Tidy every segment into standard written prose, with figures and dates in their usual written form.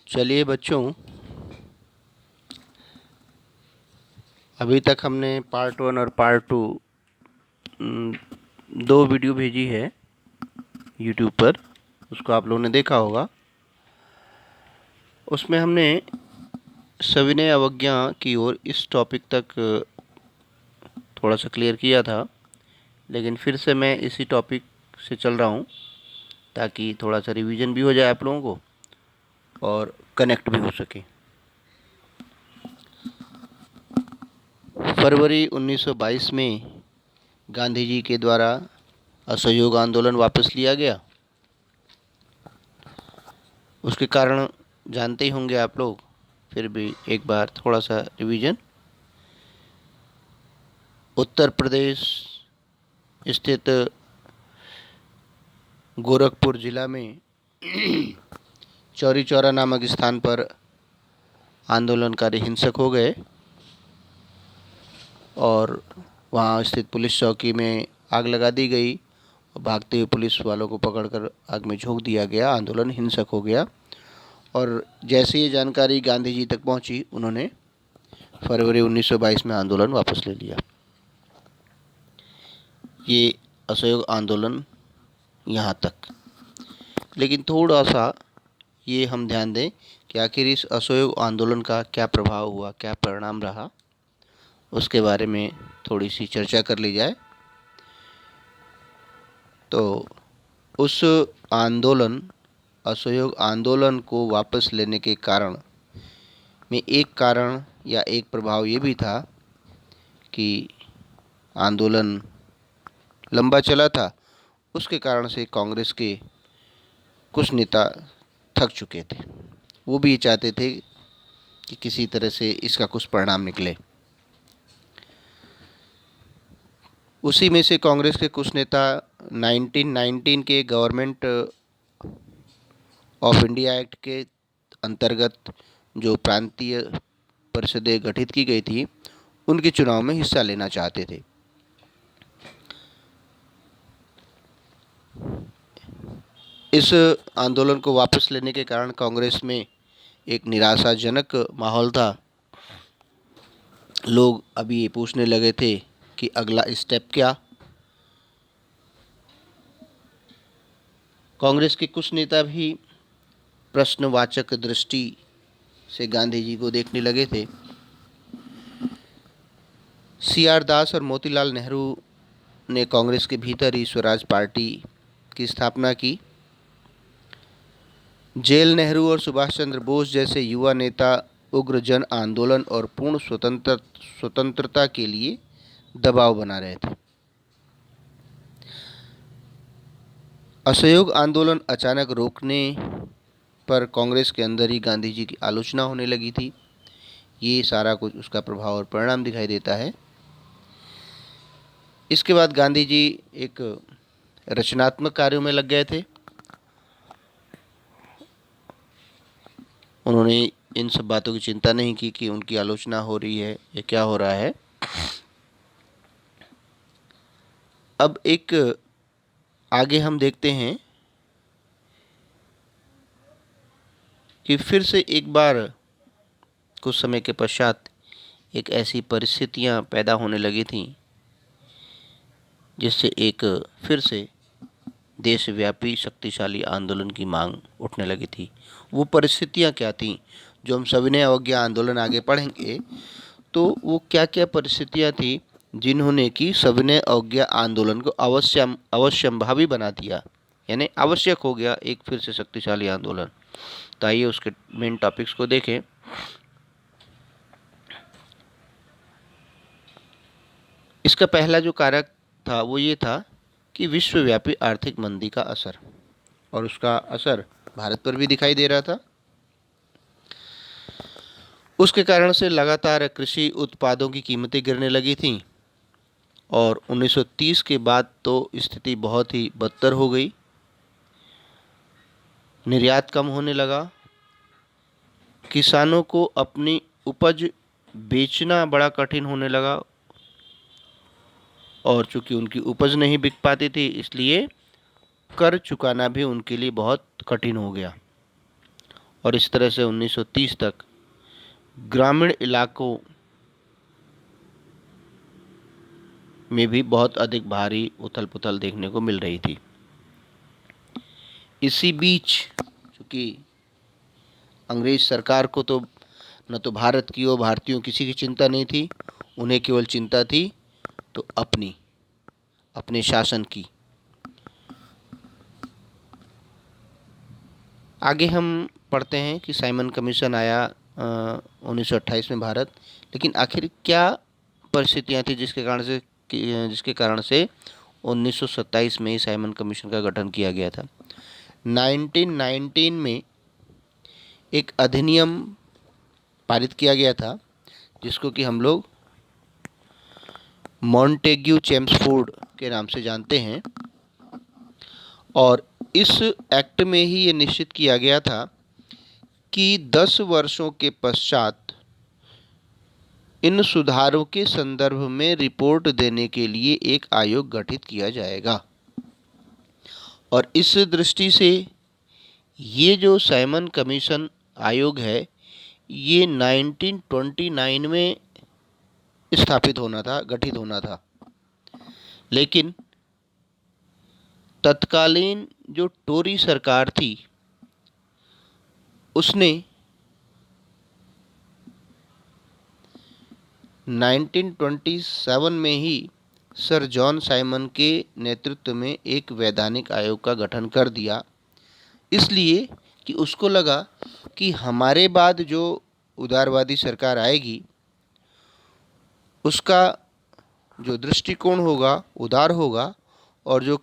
चलिए बच्चों, अभी तक हमने पार्ट 1 और पार्ट 2 दो वीडियो भेजी है यूट्यूब पर। उसको आप लोगों ने देखा होगा। उसमें हमने सविनय अवज्ञा की ओर इस टॉपिक तक थोड़ा सा क्लियर किया था, लेकिन फिर से मैं इसी टॉपिक से चल रहा हूँ ताकि थोड़ा सा रिवीजन भी हो जाए आप लोगों को और कनेक्ट भी हो सके। फरवरी 1922 में गांधी जी के द्वारा असहयोग आंदोलन वापस लिया गया। उसके कारण जानते ही होंगे आप लोग, फिर भी एक बार थोड़ा सा रिवीजन। उत्तर प्रदेश स्थित गोरखपुर जिला में चौरी चौरा नामक स्थान पर आंदोलनकारी हिंसक हो गए और वहाँ स्थित पुलिस चौकी में आग लगा दी गई और भागते हुए पुलिस वालों को पकड़कर आग में झोंक दिया गया। आंदोलन हिंसक हो गया और जैसे ये जानकारी गांधी जी तक पहुंची, उन्होंने फरवरी 1922 में आंदोलन वापस ले लिया। ये असहयोग आंदोलन यहाँ तक। लेकिन थोड़ा सा ये हम ध्यान दें कि आखिर इस असहयोग आंदोलन का क्या प्रभाव हुआ, क्या परिणाम रहा, उसके बारे में थोड़ी सी चर्चा कर ली जाए। तो उस असहयोग आंदोलन को वापस लेने के कारण में एक कारण या एक प्रभाव ये भी था कि आंदोलन लंबा चला था। उसके कारण से कांग्रेस के कुछ नेता थक चुके थे। वो भी चाहते थे कि किसी तरह से इसका कुछ परिणाम निकले। उसी में से कांग्रेस के कुछ नेता 1919 के गवर्नमेंट ऑफ इंडिया एक्ट के अंतर्गत जो प्रांतीय परिषदें गठित की गई थी, उनके चुनाव में हिस्सा लेना चाहते थे। इस आंदोलन को वापस लेने के कारण कांग्रेस में एक निराशाजनक माहौल था। लोग अभी ये पूछने लगे थे कि अगला स्टेप क्या। कांग्रेस के कुछ नेता भी प्रश्नवाचक दृष्टि से गांधी जी को देखने लगे थे। CR दास और मोतीलाल नेहरू ने कांग्रेस के भीतर ही स्वराज पार्टी की स्थापना की। जेल नेहरू और सुभाष चंद्र बोस जैसे युवा नेता उग्र जन आंदोलन और पूर्ण स्वतंत्रता के लिए दबाव बना रहे थे। असहयोग आंदोलन अचानक रोकने पर कांग्रेस के अंदर ही गांधी जी की आलोचना होने लगी थी। ये सारा कुछ उसका प्रभाव और परिणाम दिखाई देता है। इसके बाद गांधी जी एक रचनात्मक कार्यों में लग गए थे। उन्होंने इन सब बातों की चिंता नहीं की कि उनकी आलोचना हो रही है या क्या हो रहा है। अब एक आगे हम देखते हैं कि फिर से एक बार कुछ समय के पश्चात एक ऐसी परिस्थितियां पैदा होने लगी थीं जिससे एक फिर से देशव्यापी शक्तिशाली आंदोलन की मांग उठने लगी थी। वो परिस्थितियां क्या थीं, जो हम सविनय अवज्ञा आंदोलन आगे पढ़ेंगे तो वो क्या क्या परिस्थितियां थीं जिन्होंने कि सविनय अवज्ञा आंदोलन को अवश्यंभावी बना दिया, यानी आवश्यक हो गया एक फिर से शक्तिशाली आंदोलन। तो आइए उसके मेन टॉपिक्स को देखें। इसका पहला जो कारक था वो ये था कि विश्वव्यापी आर्थिक मंदी का असर, और उसका असर भारत पर भी दिखाई दे रहा था। उसके कारण से लगातार कृषि उत्पादों की कीमतें गिरने लगी थीं और 1930 के बाद तो स्थिति बहुत ही बदतर हो गई। निर्यात कम होने लगा, किसानों को अपनी उपज बेचना बड़ा कठिन होने लगा और चूंकि उनकी उपज नहीं बिक पाती थी, इसलिए कर चुकाना भी उनके लिए बहुत कठिन हो गया। और इस तरह से 1930 तक ग्रामीण इलाकों में भी बहुत अधिक भारी उथल पुथल देखने को मिल रही थी। इसी बीच चूँकि अंग्रेज सरकार को तो न तो भारत की और भारतीयों किसी की चिंता नहीं थी, उन्हें केवल चिंता थी तो अपने शासन की। आगे हम पढ़ते हैं कि साइमन कमीशन आया 1928 में भारत, लेकिन आखिर क्या परिस्थितियां थी जिसके कारण से 1927 में ही साइमन कमीशन का गठन किया गया था। 1919 में एक अधिनियम पारित किया गया था जिसको कि हम लोग मॉन्टेग्यू चेम्सफोर्ड के नाम से जानते हैं, और इस एक्ट में ही ये निश्चित किया गया था कि 10 वर्षों के पश्चात इन सुधारों के संदर्भ में रिपोर्ट देने के लिए एक आयोग गठित किया जाएगा। और इस दृष्टि से ये जो साइमन कमीशन आयोग है ये 1929 में गठित होना था, लेकिन तत्कालीन जो टोरी सरकार थी उसने 1927 में ही सर जॉन साइमन के नेतृत्व में एक वैधानिक आयोग का गठन कर दिया, इसलिए कि उसको लगा कि हमारे बाद जो उदारवादी सरकार आएगी उसका जो दृष्टिकोण होगा उदार होगा, और जो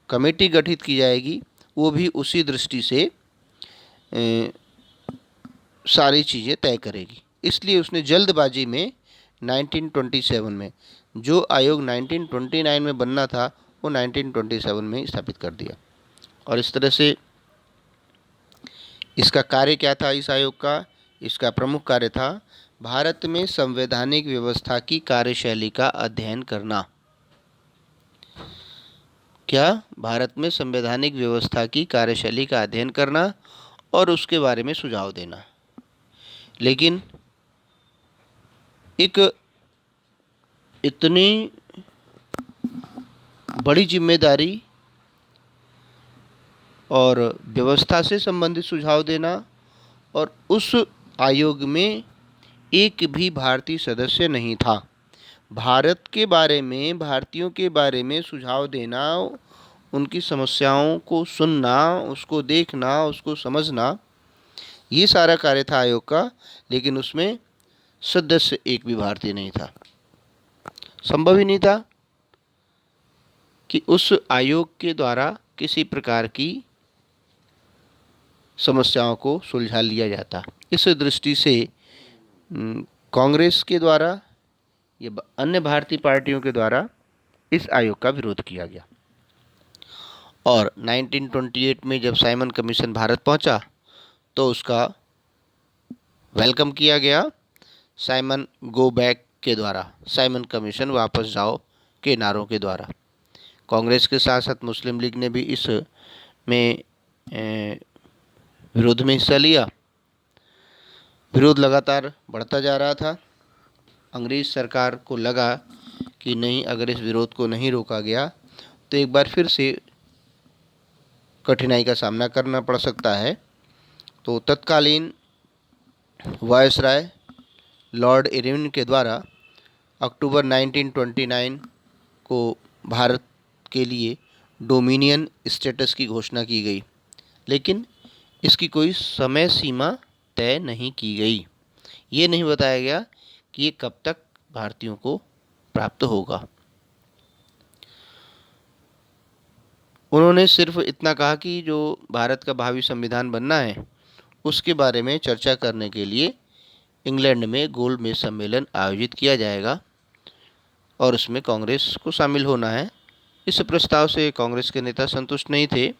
कमेटी गठित की जाएगी वो भी उसी दृष्टि से सारी चीज़ें तय करेगी। इसलिए उसने जल्दबाजी में 1927 में जो आयोग 1929 में बनना था वो 1927 में स्थापित कर दिया। और इस तरह से इसका कार्य क्या था इस आयोग का? इसका प्रमुख कार्य था भारत में संवैधानिक व्यवस्था की कार्यशैली का अध्ययन करना। क्या? भारत में संवैधानिक व्यवस्था की कार्यशैली का अध्ययन करना और उसके बारे में सुझाव देना। लेकिन एक इतनी बड़ी जिम्मेदारी और व्यवस्था से संबंधित सुझाव देना, और उस आयोग में एक भी भारतीय सदस्य नहीं था। भारत के बारे में, भारतीयों के बारे में सुझाव देना, उनकी समस्याओं को सुनना, उसको देखना, उसको समझना, ये सारा कार्य था आयोग का, लेकिन उसमें सदस्य एक भी भारतीय नहीं था। संभव ही नहीं था कि उस आयोग के द्वारा किसी प्रकार की समस्याओं को सुलझा लिया जाता। इस दृष्टि से कांग्रेस के द्वारा या अन्य भारतीय पार्टियों के द्वारा इस आयोग का विरोध किया गया। और 1928 में जब साइमन कमीशन भारत पहुंचा तो उसका वेलकम किया गया साइमन गो बैक के द्वारा, साइमन कमीशन वापस जाओ के नारों के द्वारा। कांग्रेस के साथ साथ मुस्लिम लीग ने भी इस में विरोध में हिस्सा लिया। विरोध लगातार बढ़ता जा रहा था। अंग्रेज सरकार को लगा कि नहीं, अगर इस विरोध को नहीं रोका गया तो एक बार फिर से कठिनाई का सामना करना पड़ सकता है। तो तत्कालीन वायसराय लॉर्ड इरविन के द्वारा अक्टूबर 1929 को भारत के लिए डोमिनियन स्टेटस की घोषणा की गई, लेकिन इसकी कोई समय सीमा तय नहीं की गई। ये नहीं बताया गया कि ये कब तक भारतीयों को प्राप्त होगा। उन्होंने सिर्फ इतना कहा कि जो भारत का भावी संविधान बनना है उसके बारे में चर्चा करने के लिए इंग्लैंड में गोलमेज सम्मेलन आयोजित किया जाएगा और उसमें कांग्रेस को शामिल होना है। इस प्रस्ताव से कांग्रेस के नेता संतुष्ट नहीं थे,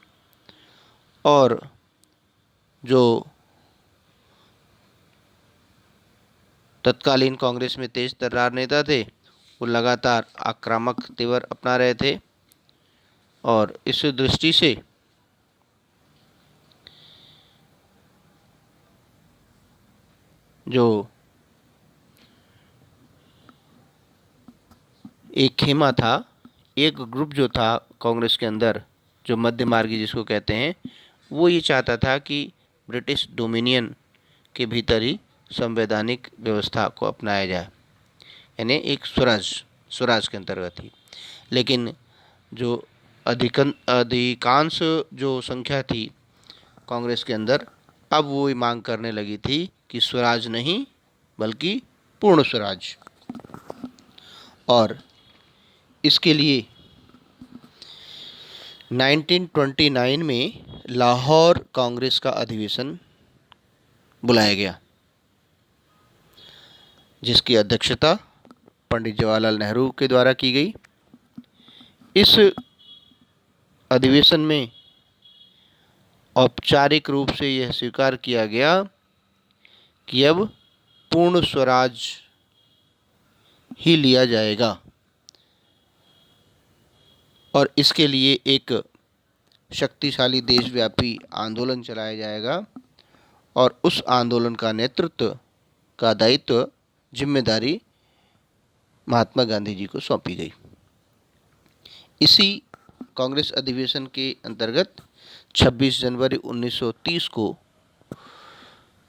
और जो तत्कालीन कांग्रेस में तेज तर्रार नेता थे वो लगातार आक्रामक तेवर अपना रहे थे। और इस दृष्टि से जो एक खेमा था, एक ग्रुप जो था कांग्रेस के अंदर, जो मध्य मार्गी जिसको कहते हैं, वो ये चाहता था कि ब्रिटिश डोमिनियन के भीतर ही संवैधानिक व्यवस्था को अपनाया जाए, यानी एक स्वराज के अंतर्गत ही। लेकिन जो अधिकांश जो संख्या थी कांग्रेस के अंदर, अब वो ये मांग करने लगी थी कि स्वराज नहीं बल्कि पूर्ण स्वराज। और इसके लिए 1929 में लाहौर कांग्रेस का अधिवेशन बुलाया गया, जिसकी अध्यक्षता पंडित जवाहरलाल नेहरू के द्वारा की गई। इस अधिवेशन में औपचारिक रूप से यह स्वीकार किया गया कि अब पूर्ण स्वराज ही लिया जाएगा और इसके लिए एक शक्तिशाली देशव्यापी आंदोलन चलाया जाएगा और उस आंदोलन का नेतृत्व का दायित्व, जिम्मेदारी महात्मा गांधी जी को सौंपी गई। इसी कांग्रेस अधिवेशन के अंतर्गत 26 जनवरी 1930 को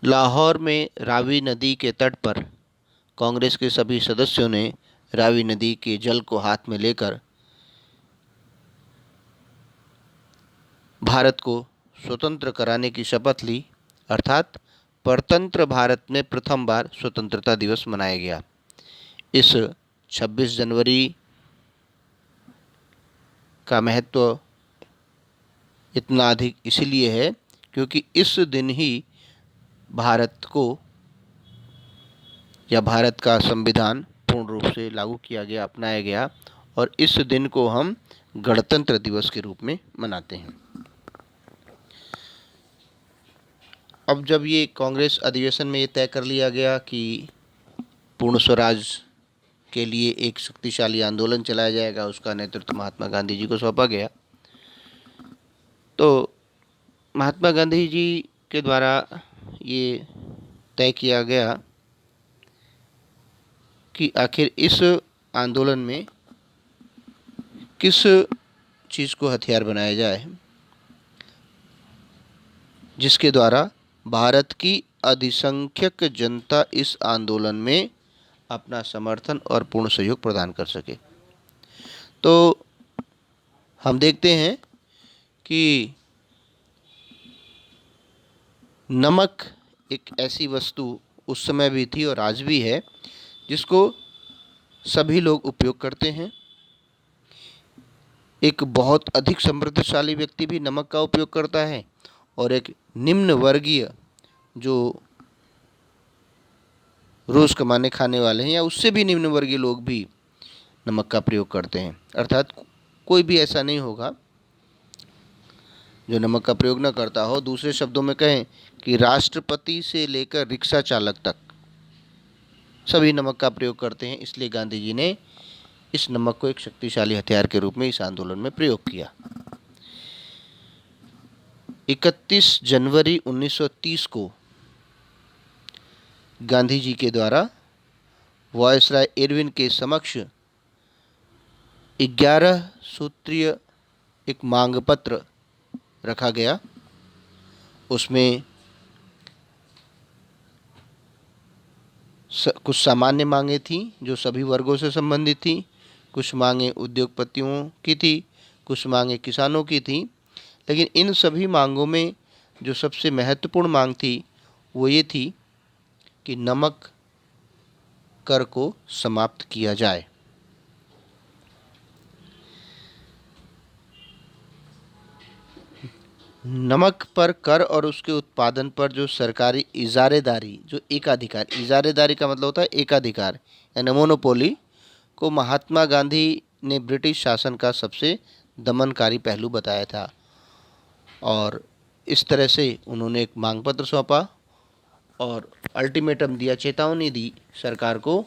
लाहौर में रावी नदी के तट पर कांग्रेस के सभी सदस्यों ने रावी नदी के जल को हाथ में लेकर भारत को स्वतंत्र कराने की शपथ ली, अर्थात परतंत्र भारत में प्रथम बार स्वतंत्रता दिवस मनाया गया। इस 26 जनवरी का महत्व इतना अधिक इसलिए है क्योंकि इस दिन ही भारत को या भारत का संविधान पूर्ण रूप से लागू किया गया, अपनाया गया, और इस दिन को हम गणतंत्र दिवस के रूप में मनाते हैं। अब जब ये कांग्रेस अधिवेशन में ये तय कर लिया गया कि पूर्ण स्वराज के लिए एक शक्तिशाली आंदोलन चलाया जाएगा, उसका नेतृत्व महात्मा गांधी जी को सौंपा गया, तो महात्मा गांधी जी के द्वारा ये तय किया गया कि आखिर इस आंदोलन में किस चीज़ को हथियार बनाया जाए जिसके द्वारा भारत की अधिसंख्यक जनता इस आंदोलन में अपना समर्थन और पूर्ण सहयोग प्रदान कर सके। तो हम देखते हैं कि नमक एक ऐसी वस्तु उस समय भी थी और आज भी है जिसको सभी लोग उपयोग करते हैं। एक बहुत अधिक समृद्धशाली व्यक्ति भी नमक का उपयोग करता है और एक निम्न वर्गीय जो रोज़ कमाने खाने वाले हैं या उससे भी निम्न वर्गीय लोग भी नमक का प्रयोग करते हैं। अर्थात कोई भी ऐसा नहीं होगा जो नमक का प्रयोग न करता हो। दूसरे शब्दों में कहें कि राष्ट्रपति से लेकर रिक्शा चालक तक सभी नमक का प्रयोग करते हैं। इसलिए गांधी जी ने इस नमक को एक शक्तिशाली हथियार के रूप में इस आंदोलन में प्रयोग किया। 31 जनवरी 1930 को गांधी जी के द्वारा वायसराय इरविन के समक्ष 11 सूत्रीय एक मांग पत्र रखा गया। उसमें कुछ सामान्य मांगें थीं जो सभी वर्गों से संबंधित थीं, कुछ मांगें उद्योगपतियों की थी, कुछ मांगें किसानों की थीं। लेकिन इन सभी मांगों में जो सबसे महत्वपूर्ण मांग थी वो ये थी कि नमक कर को समाप्त किया जाए। नमक पर कर और उसके उत्पादन पर जो सरकारी इजारेदारी, जो एकाधिकार, इजारेदारी का मतलब होता है एकाधिकार यानी मोनोपोली, को महात्मा गांधी ने ब्रिटिश शासन का सबसे दमनकारी पहलू बताया था। और इस तरह से उन्होंने एक मांग पत्र सौंपा और अल्टीमेटम दिया, चेतावनी दी सरकार को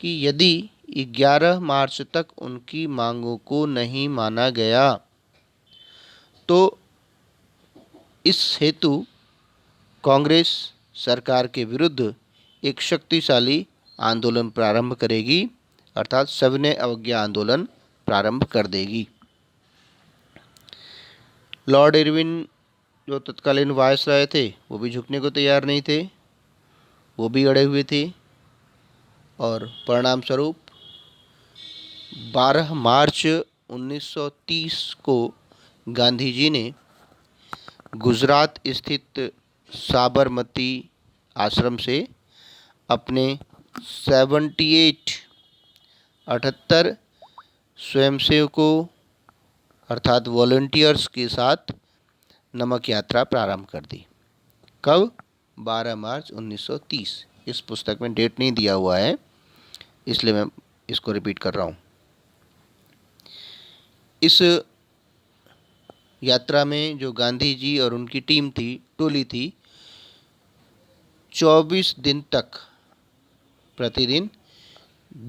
कि यदि 11 मार्च तक उनकी मांगों को नहीं माना गया तो इस हेतु कांग्रेस सरकार के विरुद्ध एक शक्तिशाली आंदोलन प्रारंभ करेगी, अर्थात सविनय अवज्ञा आंदोलन प्रारंभ कर देगी। लॉर्ड इरविन जो तत्कालीन वायसराय थे वो भी झुकने को तैयार नहीं थे, वो भी अड़े हुए थे और परिणाम स्वरूप 12 मार्च 1930 को गांधी जी ने गुजरात स्थित साबरमती आश्रम से अपने 78 स्वयंसेवकों अर्थात वॉलंटियर्स के साथ नमक यात्रा प्रारंभ कर दी। कब? 12 मार्च 1930। इस पुस्तक में डेट नहीं दिया हुआ है, इसलिए मैं इसको रिपीट कर रहा हूँ। इस यात्रा में जो गांधी जी और उनकी टीम थी, टोली थी, 24 दिन तक प्रतिदिन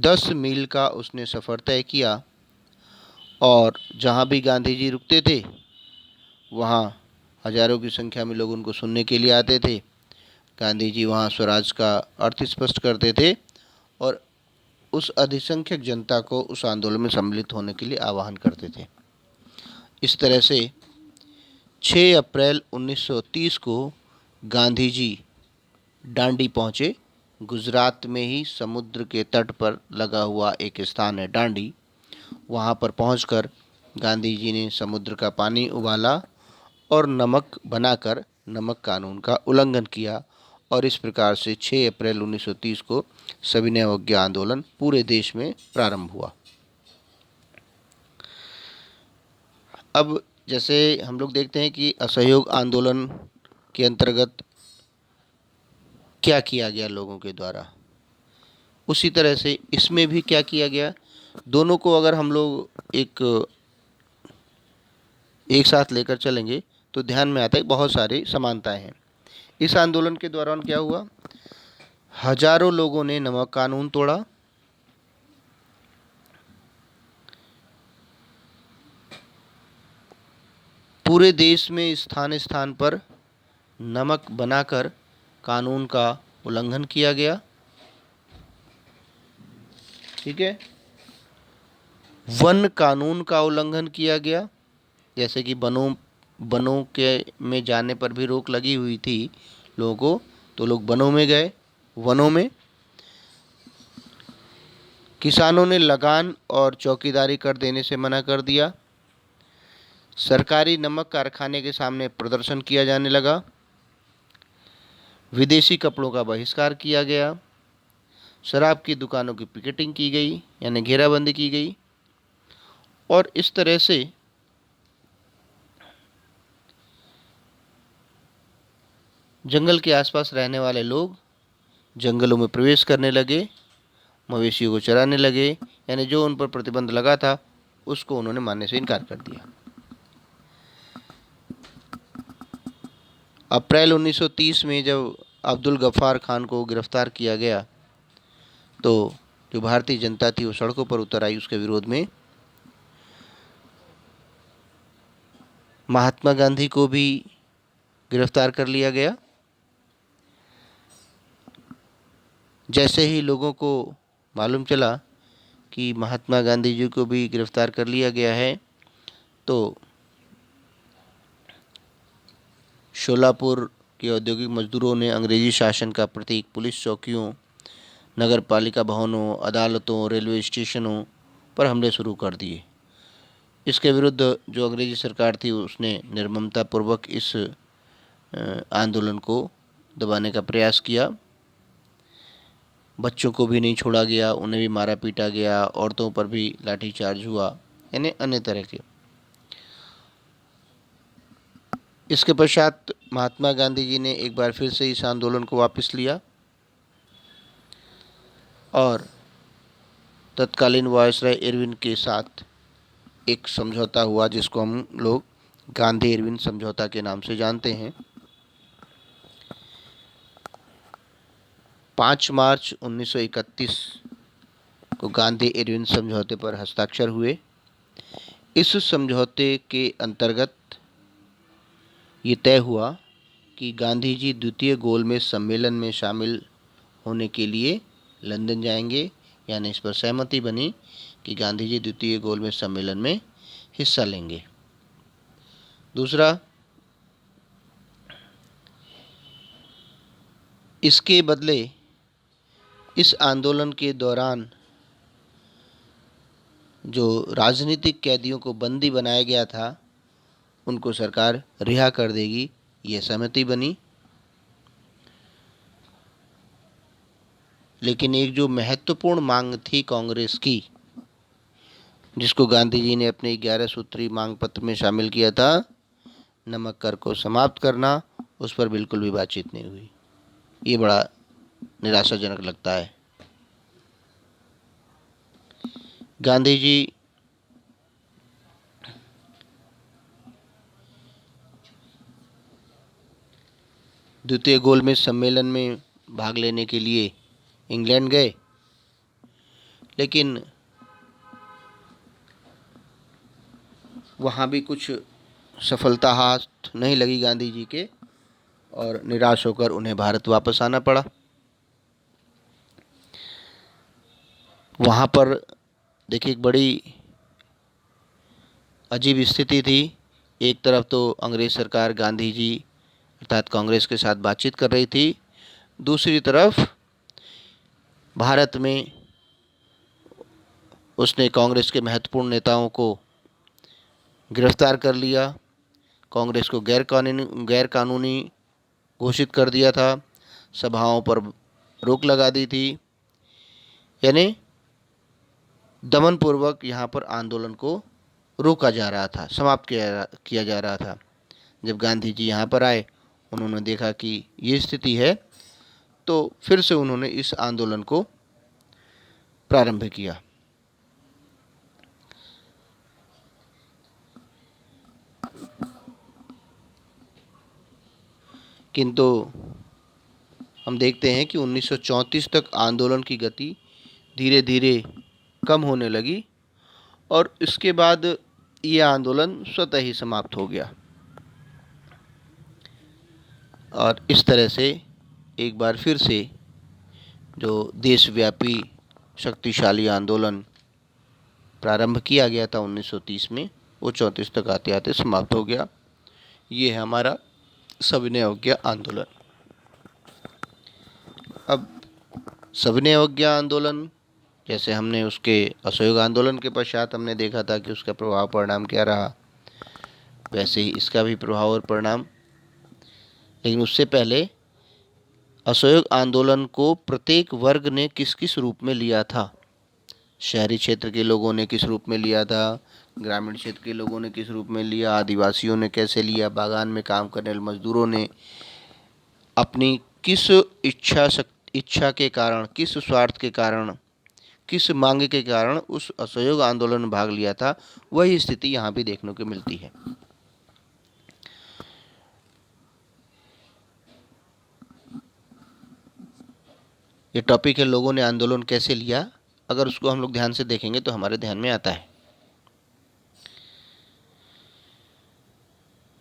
10 मील का उसने सफ़र तय किया और जहाँ भी गांधी जी रुकते थे वहाँ हजारों की संख्या में लोग उनको सुनने के लिए आते थे। गांधी जी वहाँ स्वराज का अर्थ स्पष्ट करते थे और उस अधिसंख्यक जनता को उस आंदोलन में सम्मिलित होने के लिए आह्वान करते थे। इस तरह से 6 अप्रैल 1930 को गांधी जी डांडी पहुँचे। गुजरात में ही समुद्र के तट पर लगा हुआ एक स्थान है डांडी। वहाँ पर पहुंचकर गांधी जी ने समुद्र का पानी उबाला और नमक बनाकर नमक कानून का उल्लंघन किया और इस प्रकार से 6 अप्रैल 1930 को सविनय अवज्ञा आंदोलन पूरे देश में प्रारंभ हुआ। अब जैसे हम लोग देखते हैं कि असहयोग आंदोलन के अंतर्गत क्या किया गया लोगों के द्वारा, उसी तरह से इसमें भी क्या किया गया। दोनों को अगर हम लोग एक साथ लेकर चलेंगे तो ध्यान में आता है बहुत सारी समानताएं हैं। इस आंदोलन के दौरान क्या हुआ, हजारों लोगों ने नमक कानून तोड़ा, पूरे देश में स्थान स्थान पर नमक बनाकर कानून का उल्लंघन किया गया। ठीक है, वन कानून का उल्लंघन किया गया, जैसे कि बनों के में जाने पर भी रोक लगी हुई थी लोगों को, तो लोग बनों में गए, वनों में। किसानों ने लगान और चौकीदारी कर देने से मना कर दिया। सरकारी नमक कारखाने के सामने प्रदर्शन किया जाने लगा। विदेशी कपड़ों का बहिष्कार किया गया। शराब की दुकानों की पिकेटिंग की गई, यानी घेराबंदी की गई। और इस तरह से जंगल के आसपास रहने वाले लोग जंगलों में प्रवेश करने लगे, मवेशियों को चराने लगे, यानी जो उन पर प्रतिबंध लगा था उसको उन्होंने मानने से इनकार कर दिया। अप्रैल 1930 में जब अब्दुल गफ्फार खान को गिरफ्तार किया गया तो जो भारतीय जनता थी वो सड़कों पर उतर आई उसके विरोध में। महात्मा गांधी को भी गिरफ्तार कर लिया गया। जैसे ही लोगों को मालूम चला कि महात्मा गांधी जी को भी गिरफ्तार कर लिया गया है तो शोलापुर के औद्योगिक मजदूरों ने अंग्रेजी शासन का प्रतीक पुलिस चौकियों, नगर पालिका भवनों, अदालतों, रेलवे स्टेशनों पर हमले शुरू कर दिए। इसके विरुद्ध जो अंग्रेजी सरकार थी उसने निर्ममतापूर्वक इस आंदोलन को दबाने का प्रयास किया। बच्चों को भी नहीं छोड़ा गया, उन्हें भी मारा पीटा गया, औरतों पर भी लाठीचार्ज हुआ, यानी अन्य तरह के। इसके पश्चात महात्मा गांधी जी ने एक बार फिर से इस आंदोलन को वापस लिया और तत्कालीन वायसराय इरविन के साथ एक समझौता हुआ जिसको हम लोग गांधी इरविन समझौता के नाम से जानते हैं। 5 मार्च 1931 को गांधी इरविन समझौते पर हस्ताक्षर हुए। इस समझौते के अंतर्गत ये तय हुआ कि गांधी जी द्वितीय गोलमेज सम्मेलन में शामिल होने के लिए लंदन जाएंगे, यानी इस पर सहमति बनी कि गांधी जी द्वितीय गोलमेज सम्मेलन में हिस्सा लेंगे। दूसरा, इसके बदले इस आंदोलन के दौरान जो राजनीतिक कैदियों को बंदी बनाया गया था उनको सरकार रिहा कर देगी, ये सहमति बनी। लेकिन एक जो महत्वपूर्ण मांग थी कांग्रेस की, जिसको गांधी जी ने अपने 11 सूत्री मांग पत्र में शामिल किया था, नमक कर को समाप्त करना, उस पर बिल्कुल भी बातचीत नहीं हुई। ये बड़ा निराशाजनक लगता है। गांधी जी द्वितीय गोलमेज सम्मेलन में भाग लेने के लिए इंग्लैंड गए, लेकिन वहाँ भी कुछ सफलता हाथ नहीं लगी गांधी जी के, और निराश होकर उन्हें भारत वापस आना पड़ा। वहाँ पर देखिए एक बड़ी अजीब स्थिति थी। एक तरफ तो अंग्रेज़ सरकार गांधी जी अर्थात कांग्रेस के साथ बातचीत कर रही थी, दूसरी तरफ भारत में उसने कांग्रेस के महत्वपूर्ण नेताओं को गिरफ्तार कर लिया, कांग्रेस को गैर कानूनी घोषित कर दिया था, सभाओं पर रोक लगा दी थी, यानी दमनपूर्वक यहाँ पर आंदोलन को रोका जा रहा था, समाप्त किया जा रहा था। जब गांधी जी यहाँ पर आए, उन्होंने देखा कि ये स्थिति है, तो फिर से उन्होंने इस आंदोलन को प्रारंभ किया। किंतु हम देखते हैं कि 1934 तक आंदोलन की गति धीरे धीरे कम होने लगी और इसके बाद ये आंदोलन स्वतः ही समाप्त हो गया। और इस तरह से एक बार फिर से जो देशव्यापी शक्तिशाली आंदोलन प्रारंभ किया गया था 1930 में, वो 34 तक आते आते समाप्त हो गया। ये है हमारा सविनय अवज्ञा आंदोलन। अब सविनय अवज्ञा आंदोलन, जैसे हमने उसके असहयोग आंदोलन के पश्चात हमने देखा था कि उसका प्रभाव परिणाम क्या रहा, वैसे ही इसका भी प्रभाव और परिणाम। लेकिन उससे पहले असहयोग आंदोलन को प्रत्येक वर्ग ने किस किस रूप में लिया था, शहरी क्षेत्र के लोगों ने किस रूप में लिया था, ग्रामीण क्षेत्र के लोगों ने किस रूप में लिया, आदिवासियों ने कैसे लिया, बागान में काम करने वाले मजदूरों ने अपनी किस इच्छा के कारण, किस स्वार्थ के कारण, किस मांग के कारण उस असहयोग आंदोलन में भाग लिया था, वही स्थिति यहाँ भी देखने को मिलती है। ये टॉपिक है लोगों ने आंदोलन कैसे लिया। अगर उसको हम लोग ध्यान से देखेंगे तो हमारे ध्यान में आता है।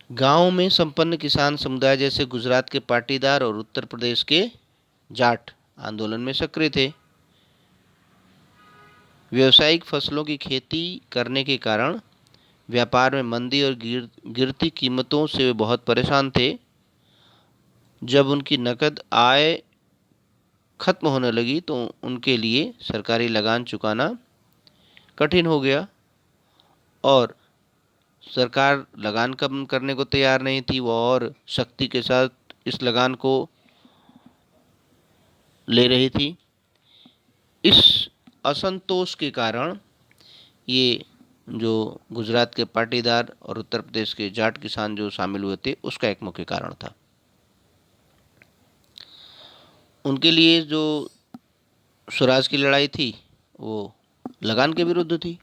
गांव में संपन्न किसान समुदाय जैसे गुजरात के पाटीदार और उत्तर प्रदेश के जाट आंदोलन में सक्रिय थे। व्यावसायिक फसलों की खेती करने के कारण व्यापार में मंदी और गिरती कीमतों से वे बहुत परेशान थे। जब उनकी नकद आय खत्म होने लगी तो उनके लिए सरकारी लगान चुकाना कठिन हो गया और सरकार लगान कम करने को तैयार नहीं थी, वो और सख्ती के साथ इस लगान को ले रही थी। इस असंतोष के कारण ये जो गुजरात के पाटीदार और उत्तर प्रदेश के जाट किसान जो शामिल हुए थे, उसका एक मुख्य कारण था। उनके लिए जो स्वराज की लड़ाई थी वो लगान के विरुद्ध थी।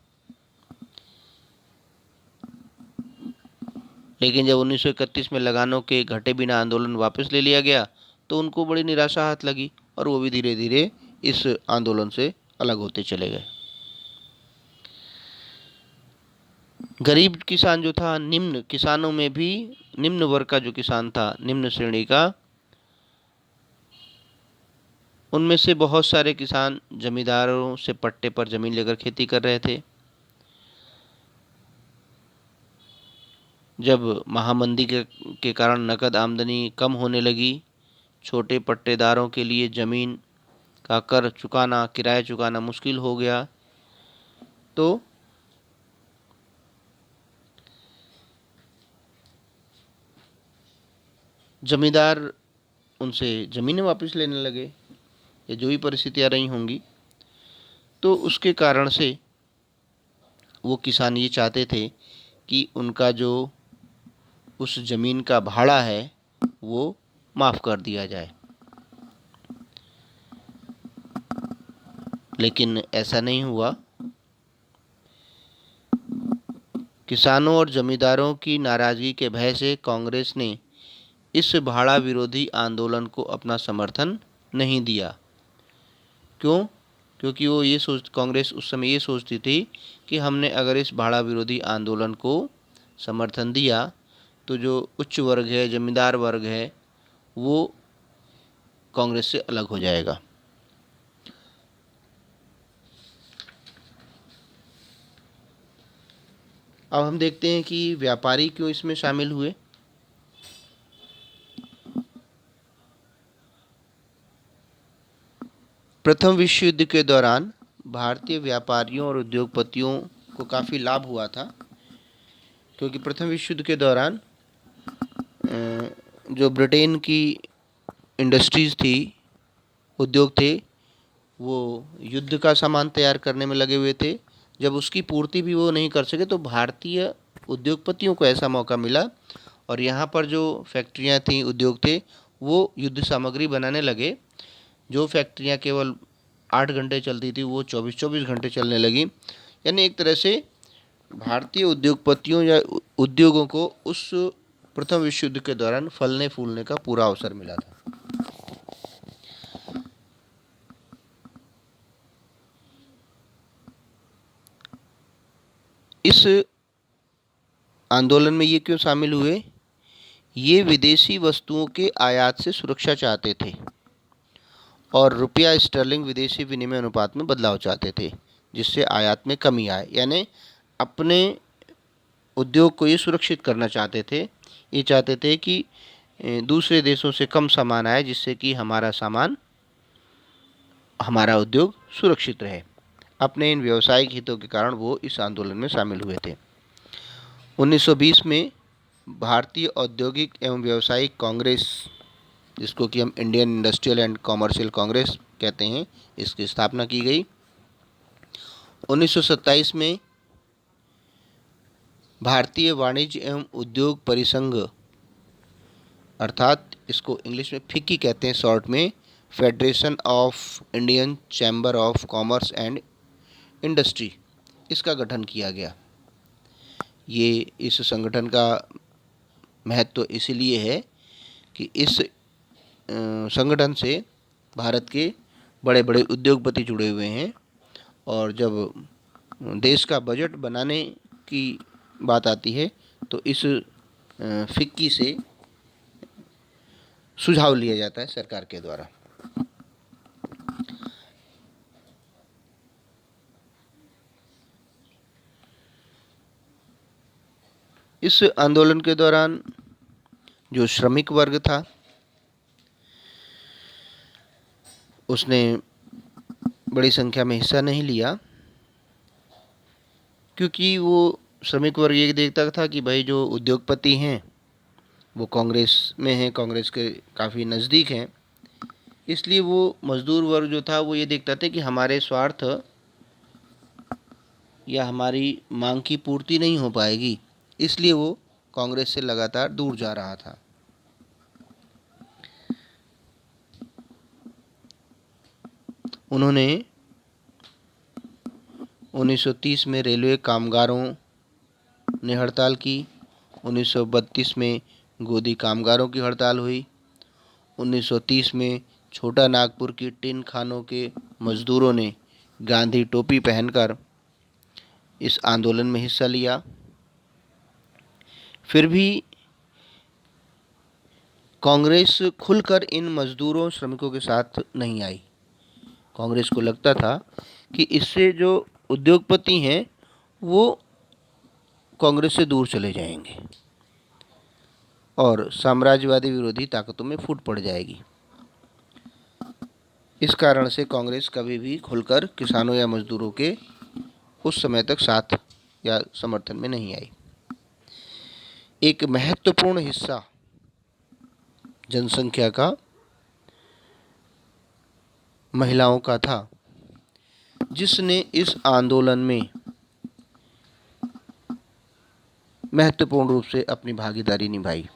लेकिन जब 1931 में लगानों के घटे बिना आंदोलन वापस ले लिया गया तो उनको बड़ी निराशा हाथ लगी और वो भी धीरे धीरे इस आंदोलन से अलग होते चले गए। गरीब किसान जो था, निम्न किसानों में भी निम्न वर्ग का जो किसान था, निम्न श्रेणी का, उनमें से बहुत सारे किसान जमींदारों से पट्टे पर ज़मीन लेकर खेती कर रहे थे। जब महामंदी के कारण नकद आमदनी कम होने लगी, छोटे पट्टेदारों के लिए ज़मीन का कर चुकाना, किराया चुकाना मुश्किल हो गया। तो जमींदार उनसे ज़मीनें वापस लेने लगे, या जो भी परिस्थितियाँ रही होंगी। तो उसके कारण से वो किसान ये चाहते थे कि उनका जो उस ज़मीन का भाड़ा है वो माफ़ कर दिया जाए, लेकिन ऐसा नहीं हुआ। किसानों और जमींदारों की नाराज़गी के भय से कांग्रेस ने इस भाड़ा विरोधी आंदोलन को अपना समर्थन नहीं दिया। क्यों? क्योंकि कांग्रेस उस समय ये सोचती थी कि हमने अगर इस भाड़ा विरोधी आंदोलन को समर्थन दिया तो जो उच्च वर्ग है, जमींदार वर्ग है, वो कांग्रेस से अलग हो जाएगा। अब हम देखते हैं कि व्यापारी क्यों इसमें शामिल हुए। प्रथम विश्व युद्ध के दौरान भारतीय व्यापारियों और उद्योगपतियों को काफ़ी लाभ हुआ था, क्योंकि प्रथम विश्व युद्ध के दौरान जो ब्रिटेन की इंडस्ट्रीज़ थी, उद्योग थे, वो युद्ध का सामान तैयार करने में लगे हुए थे। जब उसकी पूर्ति भी वो नहीं कर सके तो भारतीय उद्योगपतियों को ऐसा मौका मिला, और यहाँ पर जो फैक्ट्रियाँ थीं, उद्योग थे, वो युद्ध सामग्री बनाने लगे। जो फैक्ट्रियाँ केवल 8 घंटे चलती थी वो 24-24 घंटे चलने लगी। यानी एक तरह से भारतीय उद्योगपतियों या उद्योगों को उस प्रथम विश्व युद्ध के दौरान फलने फूलने का पूरा अवसर मिला था। इस आंदोलन में ये क्यों शामिल हुए? ये विदेशी वस्तुओं के आयात से सुरक्षा चाहते थे और रुपया स्टर्लिंग विदेशी विनिमय अनुपात में बदलाव चाहते थे, जिससे आयात में कमी आए। यानी अपने उद्योग को ये सुरक्षित करना चाहते थे। ये चाहते थे कि दूसरे देशों से कम सामान आए, जिससे कि हमारा उद्योग सुरक्षित रहे। अपने इन व्यावसायिक हितों के कारण वो इस आंदोलन में शामिल हुए थे। 1920 में भारतीय औद्योगिक एवं व्यावसायिक कांग्रेस, जिसको कि हम Indian industrial and commercial Congress कहते हैं, इसकी स्थापना की गई। 1927 में भारतीय वाणिज्य एवं उद्योग परिसंघ, अर्थात इसको इंग्लिश में फिक्की कहते हैं शॉर्ट में, federation of Indian chamber of commerce and industry, इसका गठन किया गया। ये इस संगठन का महत्व इसलिए है कि इस संगठन से भारत के बड़े बड़े उद्योगपति जुड़े हुए हैं, और जब देश का बजट बनाने की बात आती है तो इस फिक्की से सुझाव लिया जाता है सरकार के द्वारा। इस आंदोलन के दौरान जो श्रमिक वर्ग था उसने बड़ी संख्या में हिस्सा नहीं लिया, क्योंकि वो श्रमिक वर्ग ये देखता था कि भाई जो उद्योगपति हैं वो कांग्रेस में हैं, कांग्रेस के काफ़ी नज़दीक हैं। इसलिए वो मज़दूर वर्ग जो था वो ये देखता था कि हमारे स्वार्थ या हमारी मांग की पूर्ति नहीं हो पाएगी, इसलिए वो कांग्रेस से लगातार दूर जा रहा था। उन्होंने 1930 में रेलवे कामगारों ने हड़ताल की। 1932 में गोदी कामगारों की हड़ताल हुई। 1930 में छोटा नागपुर की टिन खानों के मजदूरों ने गांधी टोपी पहनकर इस आंदोलन में हिस्सा लिया। फिर भी कांग्रेस खुलकर इन मजदूरों श्रमिकों के साथ नहीं आई। कांग्रेस को लगता था कि इससे जो उद्योगपति हैं वो कांग्रेस से दूर चले जाएंगे और साम्राज्यवादी विरोधी ताकतों में फूट पड़ जाएगी। इस कारण से कांग्रेस कभी भी खुलकर किसानों या मजदूरों के उस समय तक साथ या समर्थन में नहीं आई। एक महत्वपूर्ण हिस्सा जनसंख्या का महिलाओं का था, जिसने इस आंदोलन में महत्वपूर्ण रूप से अपनी भागीदारी निभाई।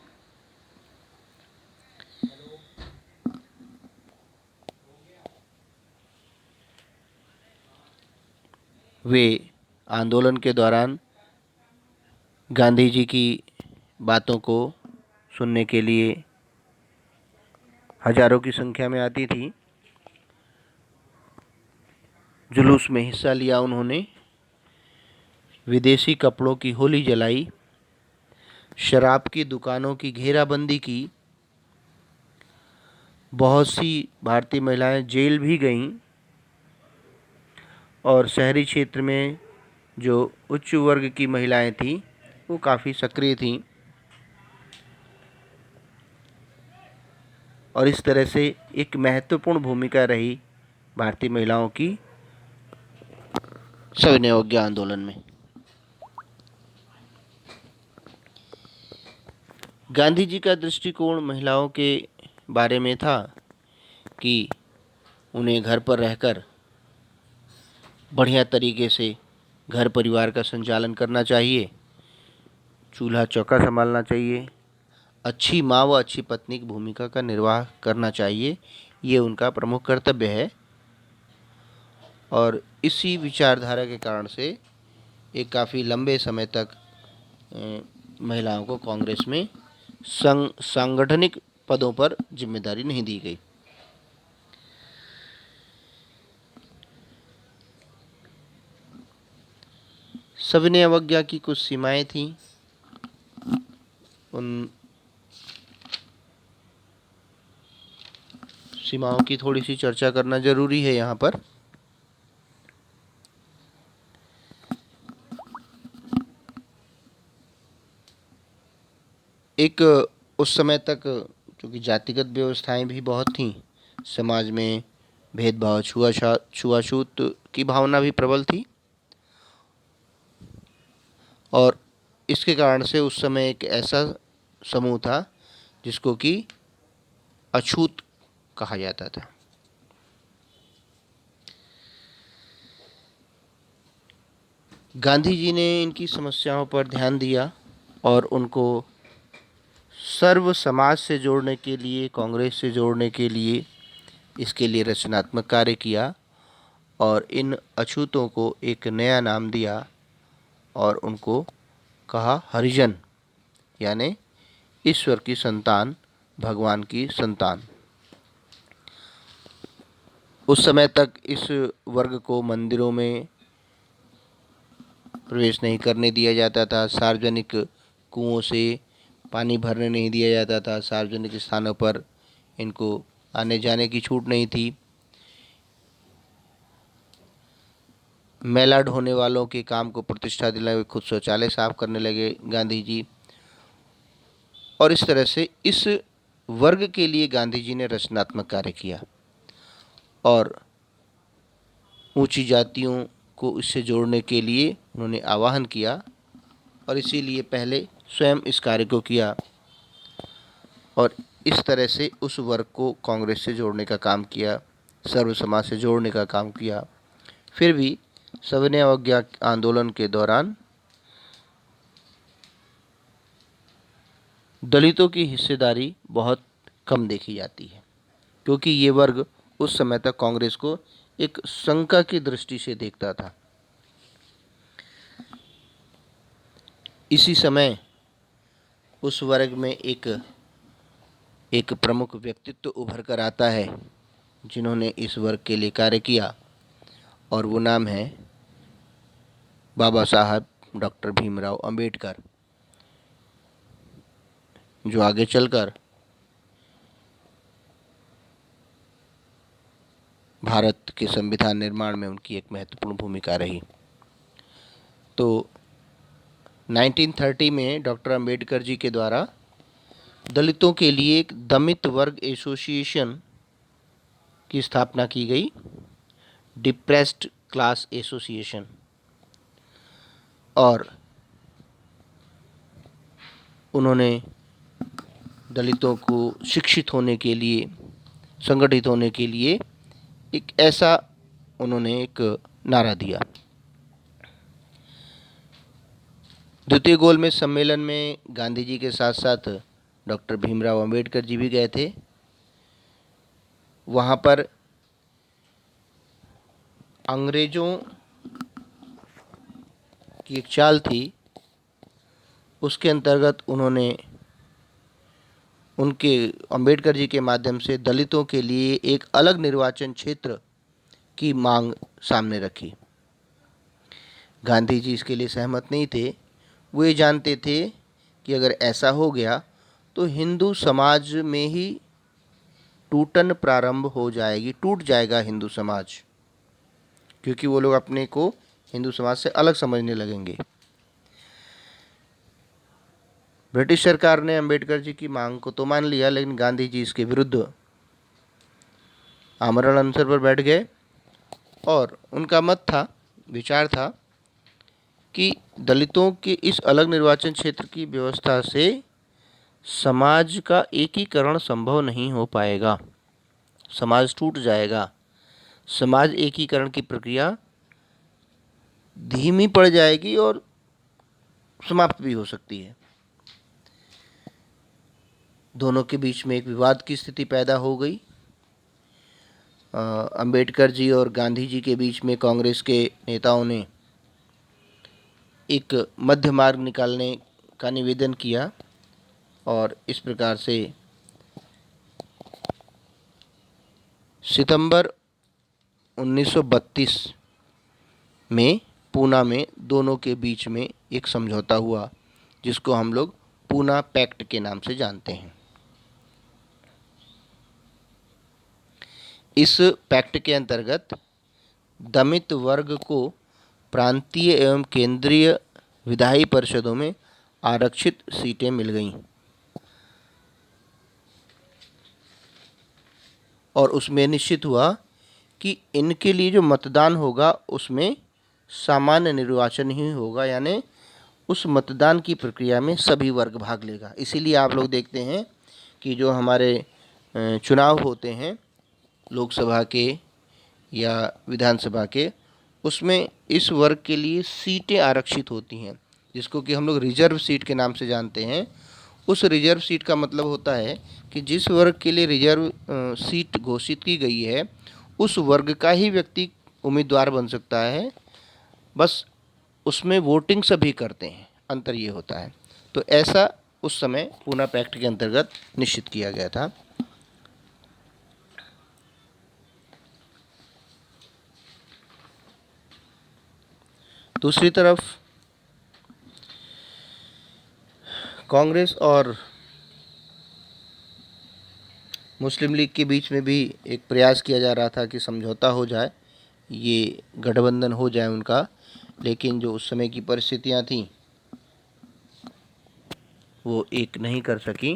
वे आंदोलन के दौरान गांधी जी की बातों को सुनने के लिए हजारों की संख्या में आती थी। जुलूस में हिस्सा लिया उन्होंने, विदेशी कपड़ों की होली जलाई, शराब की दुकानों की घेराबंदी की, बहुत सी भारतीय महिलाएं जेल भी गईं और शहरी क्षेत्र में जो उच्च वर्ग की महिलाएं थीं वो काफ़ी सक्रिय थीं और इस तरह से एक महत्वपूर्ण भूमिका रही भारतीय महिलाओं की सविनय अवज्ञा आंदोलन में। गांधी जी का दृष्टिकोण महिलाओं के बारे में था कि उन्हें घर पर रहकर बढ़िया तरीके से घर परिवार का संचालन करना चाहिए, चूल्हा चौका संभालना चाहिए, अच्छी माँ व अच्छी पत्नी की भूमिका का निर्वाह करना चाहिए। ये उनका प्रमुख कर्तव्य है और इसी विचारधारा के कारण से एक काफ़ी लंबे समय तक महिलाओं को कांग्रेस में सांगठनिक पदों पर जिम्मेदारी नहीं दी गई। सविनय अवज्ञा की कुछ सीमाएं थीं, उन सीमाओं की थोड़ी सी चर्चा करना जरूरी है यहाँ पर। एक उस समय तक क्योंकि जातिगत व्यवस्थाएं भी बहुत थीं, समाज में भेदभाव, छुआछूत की भावना भी प्रबल थी और इसके कारण से उस समय एक ऐसा समूह था जिसको कि अछूत कहा जाता था। गांधी जी ने इनकी समस्याओं पर ध्यान दिया और उनको सर्व समाज से जोड़ने के लिए, कांग्रेस से जोड़ने के लिए इसके लिए रचनात्मक कार्य किया और इन अछूतों को एक नया नाम दिया और उनको कहा हरिजन, यानी ईश्वर की संतान, भगवान की संतान। उस समय तक इस वर्ग को मंदिरों में प्रवेश नहीं करने दिया जाता था, सार्वजनिक कुओं से पानी भरने नहीं दिया जाता था, सार्वजनिक स्थानों पर इनको आने जाने की छूट नहीं थी। मैला ढोने वालों के काम को प्रतिष्ठा दिलाए, खुद शौचालय साफ करने लगे गांधी जी और इस तरह से इस वर्ग के लिए गांधी जी ने रचनात्मक कार्य किया और ऊंची जातियों को इससे जोड़ने के लिए उन्होंने आह्वान किया और इसीलिए पहले स्वयं इस कार्य को किया और इस तरह से उस वर्ग को कांग्रेस से जोड़ने का काम किया, सर्व समाज से जोड़ने का काम किया। फिर भी सविनय अवज्ञा आंदोलन के दौरान दलितों की हिस्सेदारी बहुत कम देखी जाती है क्योंकि ये वर्ग उस समय तक कांग्रेस को एक शंका की दृष्टि से देखता था। इसी समय उस वर्ग में एक प्रमुख व्यक्तित्व उभर कर आता है जिन्होंने इस वर्ग के लिए कार्य किया और वो नाम है बाबा साहब डॉक्टर भीमराव अंबेडकर, जो आगे चलकर भारत के संविधान निर्माण में उनकी एक महत्वपूर्ण भूमिका रही। तो 1930 में डॉक्टर अंबेडकर जी के द्वारा दलितों के लिए एक दलित वर्ग एसोसिएशन की स्थापना की गई, डिप्रेस्ड क्लास एसोसिएशन। और उन्होंने दलितों को शिक्षित होने के लिए, संगठित होने के लिए एक ऐसा उन्होंने एक नारा दिया। द्वितीय गोलमेज सम्मेलन में गांधी जी के साथ साथ डॉक्टर भीमराव अंबेडकर जी भी गए थे। वहाँ पर अंग्रेज़ों की एक चाल थी, उसके अंतर्गत उन्होंने उनके अंबेडकर जी के माध्यम से दलितों के लिए एक अलग निर्वाचन क्षेत्र की मांग सामने रखी। गांधी जी इसके लिए सहमत नहीं थे। वो ये जानते थे कि अगर ऐसा हो गया तो हिंदू समाज में ही टूटन प्रारंभ हो जाएगी, टूट जाएगा हिंदू समाज, क्योंकि वो लोग अपने को हिंदू समाज से अलग समझने लगेंगे। ब्रिटिश सरकार ने अंबेडकर जी की मांग को तो मान लिया, लेकिन गांधी जी इसके विरुद्ध आमरण अनशन पर बैठ गए और उनका मत था, विचार था कि दलितों के इस अलग निर्वाचन क्षेत्र की व्यवस्था से समाज का एकीकरण संभव नहीं हो पाएगा, समाज टूट जाएगा, समाज एकीकरण की प्रक्रिया धीमी पड़ जाएगी और समाप्त भी हो सकती है। दोनों के बीच में एक विवाद की स्थिति पैदा हो गई। अंबेडकर जी और गांधी जी के बीच में कांग्रेस के नेताओं ने एक मध्य मार्ग निकालने का निवेदन किया और इस प्रकार से सितंबर 1932 में पूना में दोनों के बीच में एक समझौता हुआ, जिसको हम लोग पूना पैक्ट के नाम से जानते हैं। इस पैक्ट के अंतर्गत दलित वर्ग को प्रांतीय एवं केंद्रीय विधायी परिषदों में आरक्षित सीटें मिल गईं और उसमें निश्चित हुआ कि इनके लिए जो मतदान होगा उसमें सामान्य निर्वाचन ही होगा, यानी उस मतदान की प्रक्रिया में सभी वर्ग भाग लेगा। इसीलिए आप लोग देखते हैं कि जो हमारे चुनाव होते हैं लोकसभा के या विधानसभा के, उसमें इस वर्ग के लिए सीटें आरक्षित होती हैं, जिसको कि हम लोग रिजर्व सीट के नाम से जानते हैं। उस रिजर्व सीट का मतलब होता है कि जिस वर्ग के लिए रिजर्व सीट घोषित की गई है उस वर्ग का ही व्यक्ति उम्मीदवार बन सकता है, बस उसमें वोटिंग सभी करते हैं, अंतर ये होता है। तो ऐसा उस समय पूना पैक्ट के अंतर्गत निश्चित किया गया था। दूसरी तरफ कांग्रेस और मुस्लिम लीग के बीच में भी एक प्रयास किया जा रहा था कि समझौता हो जाए, ये गठबंधन हो जाए उनका, लेकिन जो उस समय की परिस्थितियां थीं वो एक नहीं कर सकी।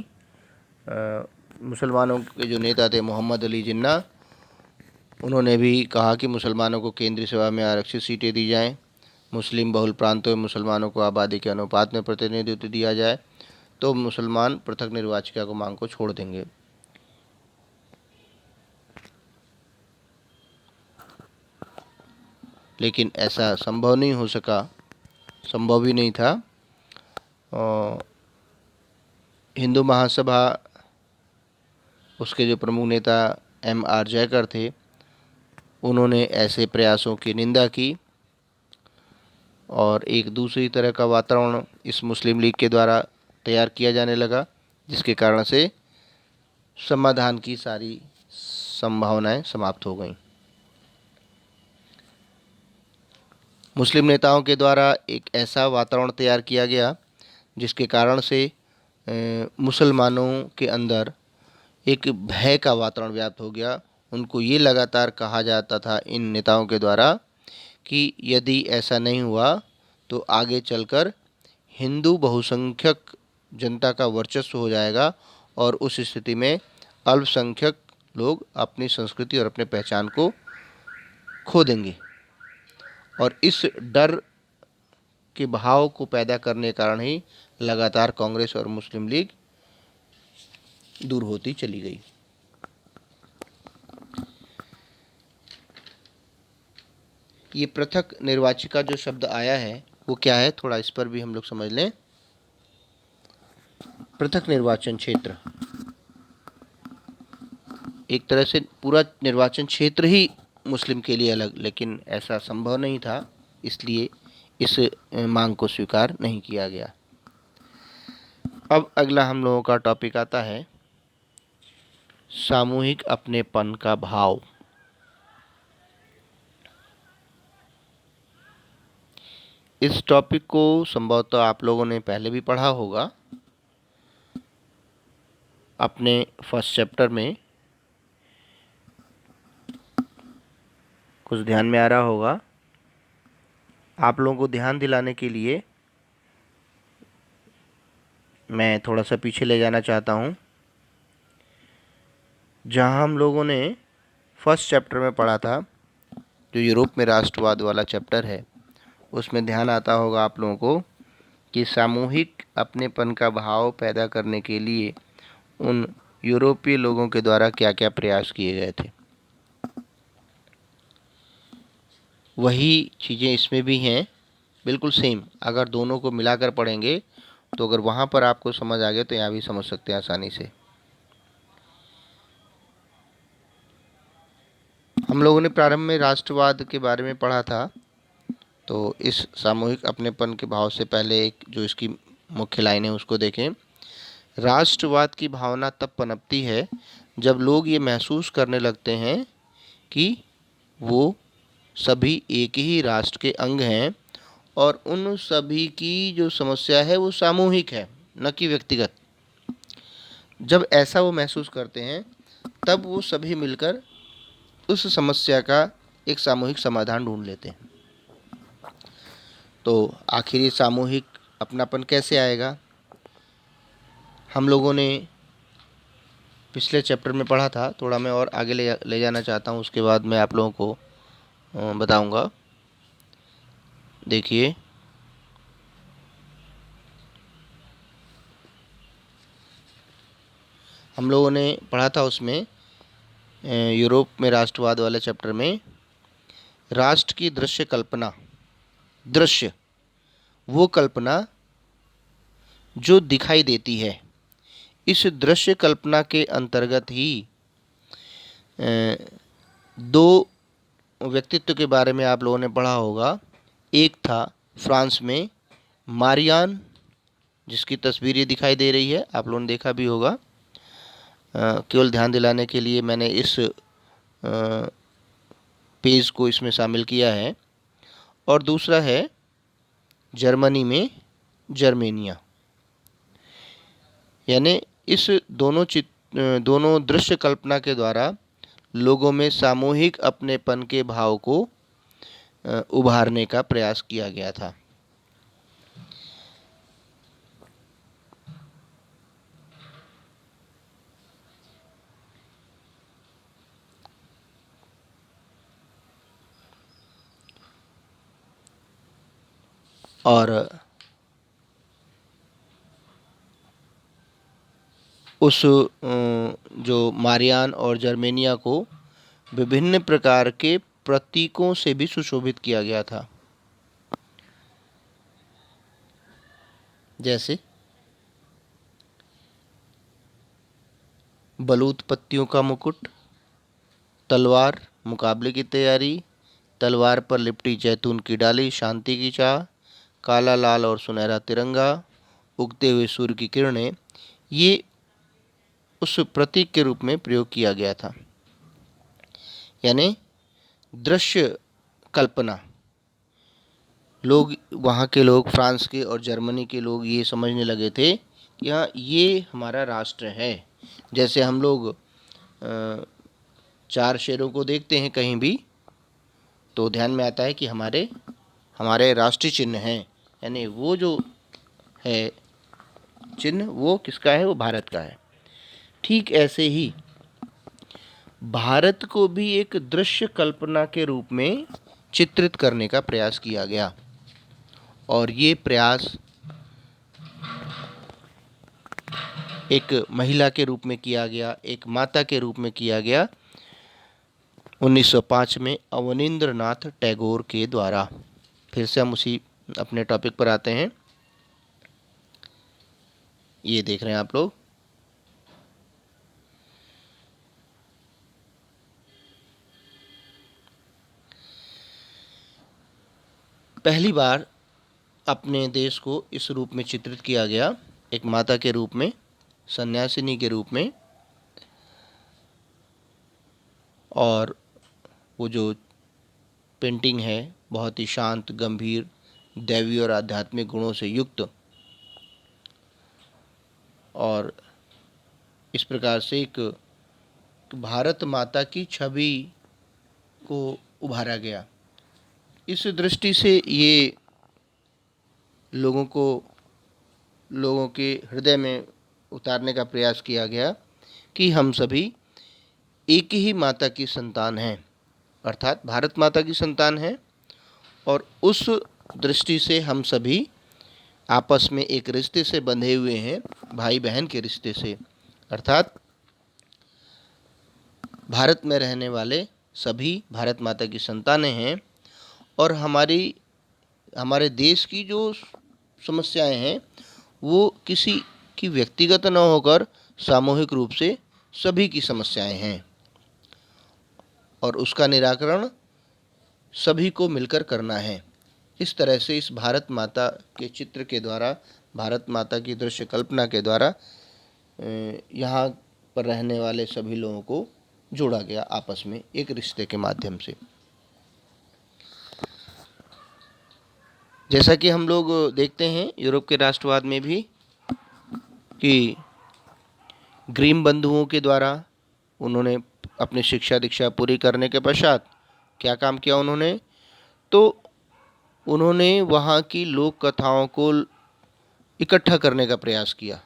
मुसलमानों के जो नेता थे मोहम्मद अली जिन्ना, उन्होंने भी कहा कि मुसलमानों को केंद्रीय सभा में आरक्षित सीटें दी जाएं, मुस्लिम बहुल प्रांतों में मुसलमानों को आबादी के अनुपात में प्रतिनिधित्व दिया जाए, तो मुसलमान पृथक निर्वाचिका को मांग को छोड़ देंगे। लेकिन ऐसा संभव नहीं हो सका, संभव ही नहीं था। हिंदू महासभा, उसके जो प्रमुख नेता M.R. जयकर थे, उन्होंने ऐसे प्रयासों की निंदा की और एक दूसरी तरह का वातावरण इस मुस्लिम लीग के द्वारा तैयार किया जाने लगा, जिसके कारण से समाधान की सारी संभावनाएं समाप्त हो गईं। मुस्लिम नेताओं के द्वारा एक ऐसा वातावरण तैयार किया गया जिसके कारण से मुसलमानों के अंदर एक भय का वातावरण व्याप्त हो गया। उनको ये लगातार कहा जाता था इन नेताओं के द्वारा कि यदि ऐसा नहीं हुआ तो आगे चलकर हिंदू बहुसंख्यक जनता का वर्चस्व हो जाएगा और उस स्थिति में अल्पसंख्यक लोग अपनी संस्कृति और अपने पहचान को खो देंगे। और इस डर के भाव को पैदा करने के कारण ही लगातार कांग्रेस और मुस्लिम लीग दूर होती चली गई। ये पृथक निर्वाचिका जो शब्द आया है वो क्या है, थोड़ा इस पर भी हम लोग समझ लें। पृथक निर्वाचन क्षेत्र, एक तरह से पूरा निर्वाचन क्षेत्र ही मुस्लिम के लिए अलग, लेकिन ऐसा संभव नहीं था, इसलिए इस मांग को स्वीकार नहीं किया गया। अब अगला हम लोगों का टॉपिक आता है सामूहिक अपनेपन का भाव। इस टॉपिक को संभवतः आप लोगों ने पहले भी पढ़ा होगा अपने फर्स्ट चैप्टर में, कुछ ध्यान में आ रहा होगा। आप लोगों को ध्यान दिलाने के लिए मैं थोड़ा सा पीछे ले जाना चाहता हूँ। जहाँ हम लोगों ने फर्स्ट चैप्टर में पढ़ा था, जो यूरोप में राष्ट्रवाद वाला चैप्टर है, उसमें ध्यान आता होगा आप लोगों को कि सामूहिक अपनेपन का भाव पैदा करने के लिए उन यूरोपीय लोगों के द्वारा क्या क्या प्रयास किए गए थे। वही चीज़ें इसमें भी हैं, बिल्कुल सेम। अगर दोनों को मिलाकर पढ़ेंगे तो अगर वहाँ पर आपको समझ आ गया तो यहाँ भी समझ सकते हैं आसानी से। हम लोगों ने प्रारंभ में राष्ट्रवाद के बारे में पढ़ा था, तो इस सामूहिक अपनेपन के भाव से पहले एक जो इसकी मुख्य लाइन है उसको देखें। राष्ट्रवाद की भावना तब पनपती है जब लोग ये महसूस करने लगते हैं कि वो सभी एक ही राष्ट्र के अंग हैं और उन सभी की जो समस्या है वो सामूहिक है, न कि व्यक्तिगत। जब ऐसा वो महसूस करते हैं तब वो सभी मिलकर उस समस्या का एक सामूहिक समाधान ढूंढ लेते हैं। तो आखिर ये सामूहिक अपनापन कैसे आएगा, हम लोगों ने पिछले चैप्टर में पढ़ा था। थोड़ा मैं और आगे ले जाना चाहता हूँ, उसके बाद मैं आप लोगों को बताऊंगा। देखिए, हम लोगों ने पढ़ा था उसमें यूरोप में राष्ट्रवाद वाले चैप्टर में, राष्ट्र की दृश्य कल्पना, दृश्य वो कल्पना जो दिखाई देती है, इस दृश्य कल्पना के अंतर्गत ही दो व्यक्तित्व के बारे में आप लोगों ने पढ़ा होगा। एक था फ्रांस में मारियान, जिसकी तस्वीर ये दिखाई दे रही है, आप लोगों ने देखा भी होगा। केवल ध्यान दिलाने के लिए मैंने इस पेज को इसमें शामिल किया है। और दूसरा है जर्मनी में जर्मेनिया। यानी इस दोनों दृश्य कल्पना के द्वारा लोगों में सामूहिक अपनेपन के भाव को उभारने का प्रयास किया गया था। और उस जो मारियान और जर्मेनिया को विभिन्न प्रकार के प्रतीकों से भी सुशोभित किया गया था, जैसे बलूत पत्तियों का मुकुट, तलवार मुकाबले की तैयारी, तलवार पर लिपटी जैतून की डाली शांति की चाह, काला लाल और सुनहरा तिरंगा, उगते हुए सूर्य की किरणें, ये उस प्रतीक के रूप में प्रयोग किया गया था। यानी दृश्य कल्पना, लोग, वहाँ के लोग, फ्रांस के और जर्मनी के लोग ये समझने लगे थे कि हाँ, ये हमारा राष्ट्र है। जैसे हम लोग 4 शेरों को देखते हैं कहीं भी तो ध्यान में आता है कि हमारे हमारे राष्ट्रीय चिन्ह हैं, यानी वो जो है चिन्ह वो किसका है, वो भारत का है। ठीक ऐसे ही भारत को भी एक दृश्य कल्पना के रूप में चित्रित करने का प्रयास किया गया, और ये प्रयास एक महिला के रूप में किया गया, एक माता के रूप में किया गया 1905 में अवनींद्रनाथ टैगोर के द्वारा। फिर से हम उसी अपने टॉपिक पर आते हैं। ये देख रहे हैं आप लोग, पहली बार अपने देश को इस रूप में चित्रित किया गया, एक माता के रूप में, सन्यासिनी के रूप में, और वो जो पेंटिंग है बहुत ही शांत, गंभीर, दैवी और आध्यात्मिक गुणों से युक्त, और इस प्रकार से एक भारत माता की छवि को उभारा गया। इस दृष्टि से ये लोगों के हृदय में उतारने का प्रयास किया गया कि हम सभी एक ही माता की संतान हैं, अर्थात भारत माता की संतान हैं, और उस दृष्टि से हम सभी आपस में एक रिश्ते से बंधे हुए हैं, भाई बहन के रिश्ते से, अर्थात भारत में रहने वाले सभी भारत माता की संतानें हैं, और हमारे देश की जो समस्याएं हैं वो किसी की व्यक्तिगत न होकर सामूहिक रूप से सभी की समस्याएं हैं, और उसका निराकरण सभी को मिलकर करना है। इस तरह से इस भारत माता के चित्र के द्वारा, भारत माता की दृश्य कल्पना के द्वारा यहाँ पर रहने वाले सभी लोगों को जोड़ा गया आपस में एक रिश्ते के माध्यम से। जैसा कि हम लोग देखते हैं यूरोप के राष्ट्रवाद में भी कि ग्रीम बंधुओं के द्वारा उन्होंने अपनी शिक्षा दीक्षा पूरी करने के पश्चात क्या काम किया उन्होंने, तो उन्होंने वहाँ की लोक कथाओं को इकट्ठा करने का प्रयास किया।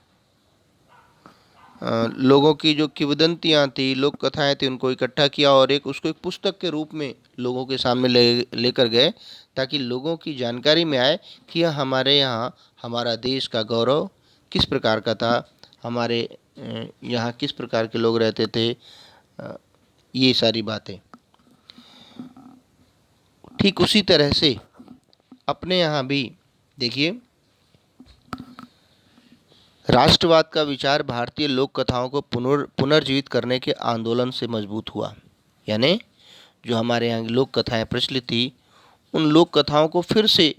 लोगों की जो किंवदंतियाँ थी, लोक कथाएँ थी, उनको इकट्ठा किया और उसको एक पुस्तक के रूप में लोगों के सामने लेकर गए, ताकि लोगों की जानकारी में आए कि हमारे यहाँ हमारा देश का गौरव किस प्रकार का था, हमारे यहाँ किस प्रकार के लोग रहते थे, ये सारी बातें। ठीक उसी तरह से अपने यहाँ भी देखिए, राष्ट्रवाद का विचार भारतीय लोक कथाओं को पुनर्जीवित करने के आंदोलन से मजबूत हुआ। यानी जो हमारे यहाँ की लोक कथाएँ प्रचलित थी, उन लोक कथाओं को फिर से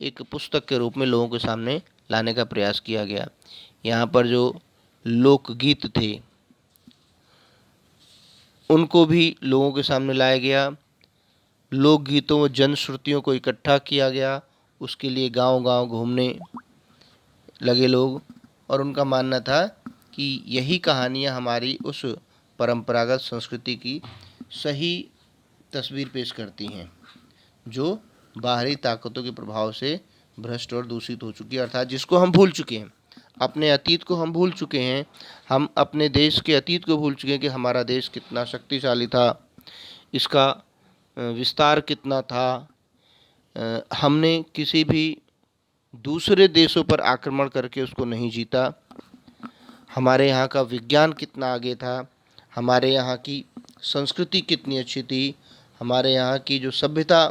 एक पुस्तक के रूप में लोगों के सामने लाने का प्रयास किया गया। यहाँ पर जो लोकगीत थे उनको भी लोगों के सामने लाया गया, लोकगीतों व जनश्रुतियों को इकट्ठा किया गया, उसके लिए गांव-गांव घूमने लगे लोग, और उनका मानना था कि यही कहानियाँ हमारी उस परंपरागत संस्कृति की सही तस्वीर पेश करती हैं, जो बाहरी ताकतों के प्रभाव से भ्रष्ट और दूषित हो चुकी है, अर्थात जिसको हम भूल चुके हैं, अपने अतीत को हम भूल चुके हैं, हम अपने देश के अतीत को भूल चुके हैं कि हमारा देश कितना शक्तिशाली था, इसका विस्तार कितना था, हमने किसी भी दूसरे देशों पर आक्रमण करके उसको नहीं जीता, हमारे यहाँ का विज्ञान कितना आगे था, हमारे यहाँ की संस्कृति कितनी अच्छी थी, हमारे यहाँ की जो सभ्यता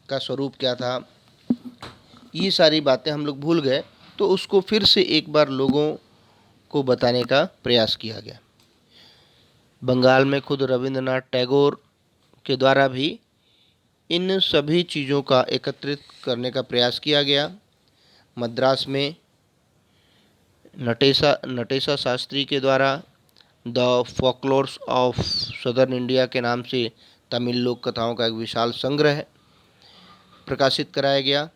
का स्वरूप क्या था, ये सारी बातें हम लोग भूल गए। तो उसको फिर से एक बार लोगों को बताने का प्रयास किया गया। बंगाल में खुद रविंद्रनाथ टैगोर के द्वारा भी इन सभी चीज़ों का एकत्रित करने का प्रयास किया गया। मद्रास में नटेशा शास्त्री के द्वारा the folklores of southern India के नाम से तमिल लोक कथाओं का एक विशाल संग्रह प्रकाशित कराया गया।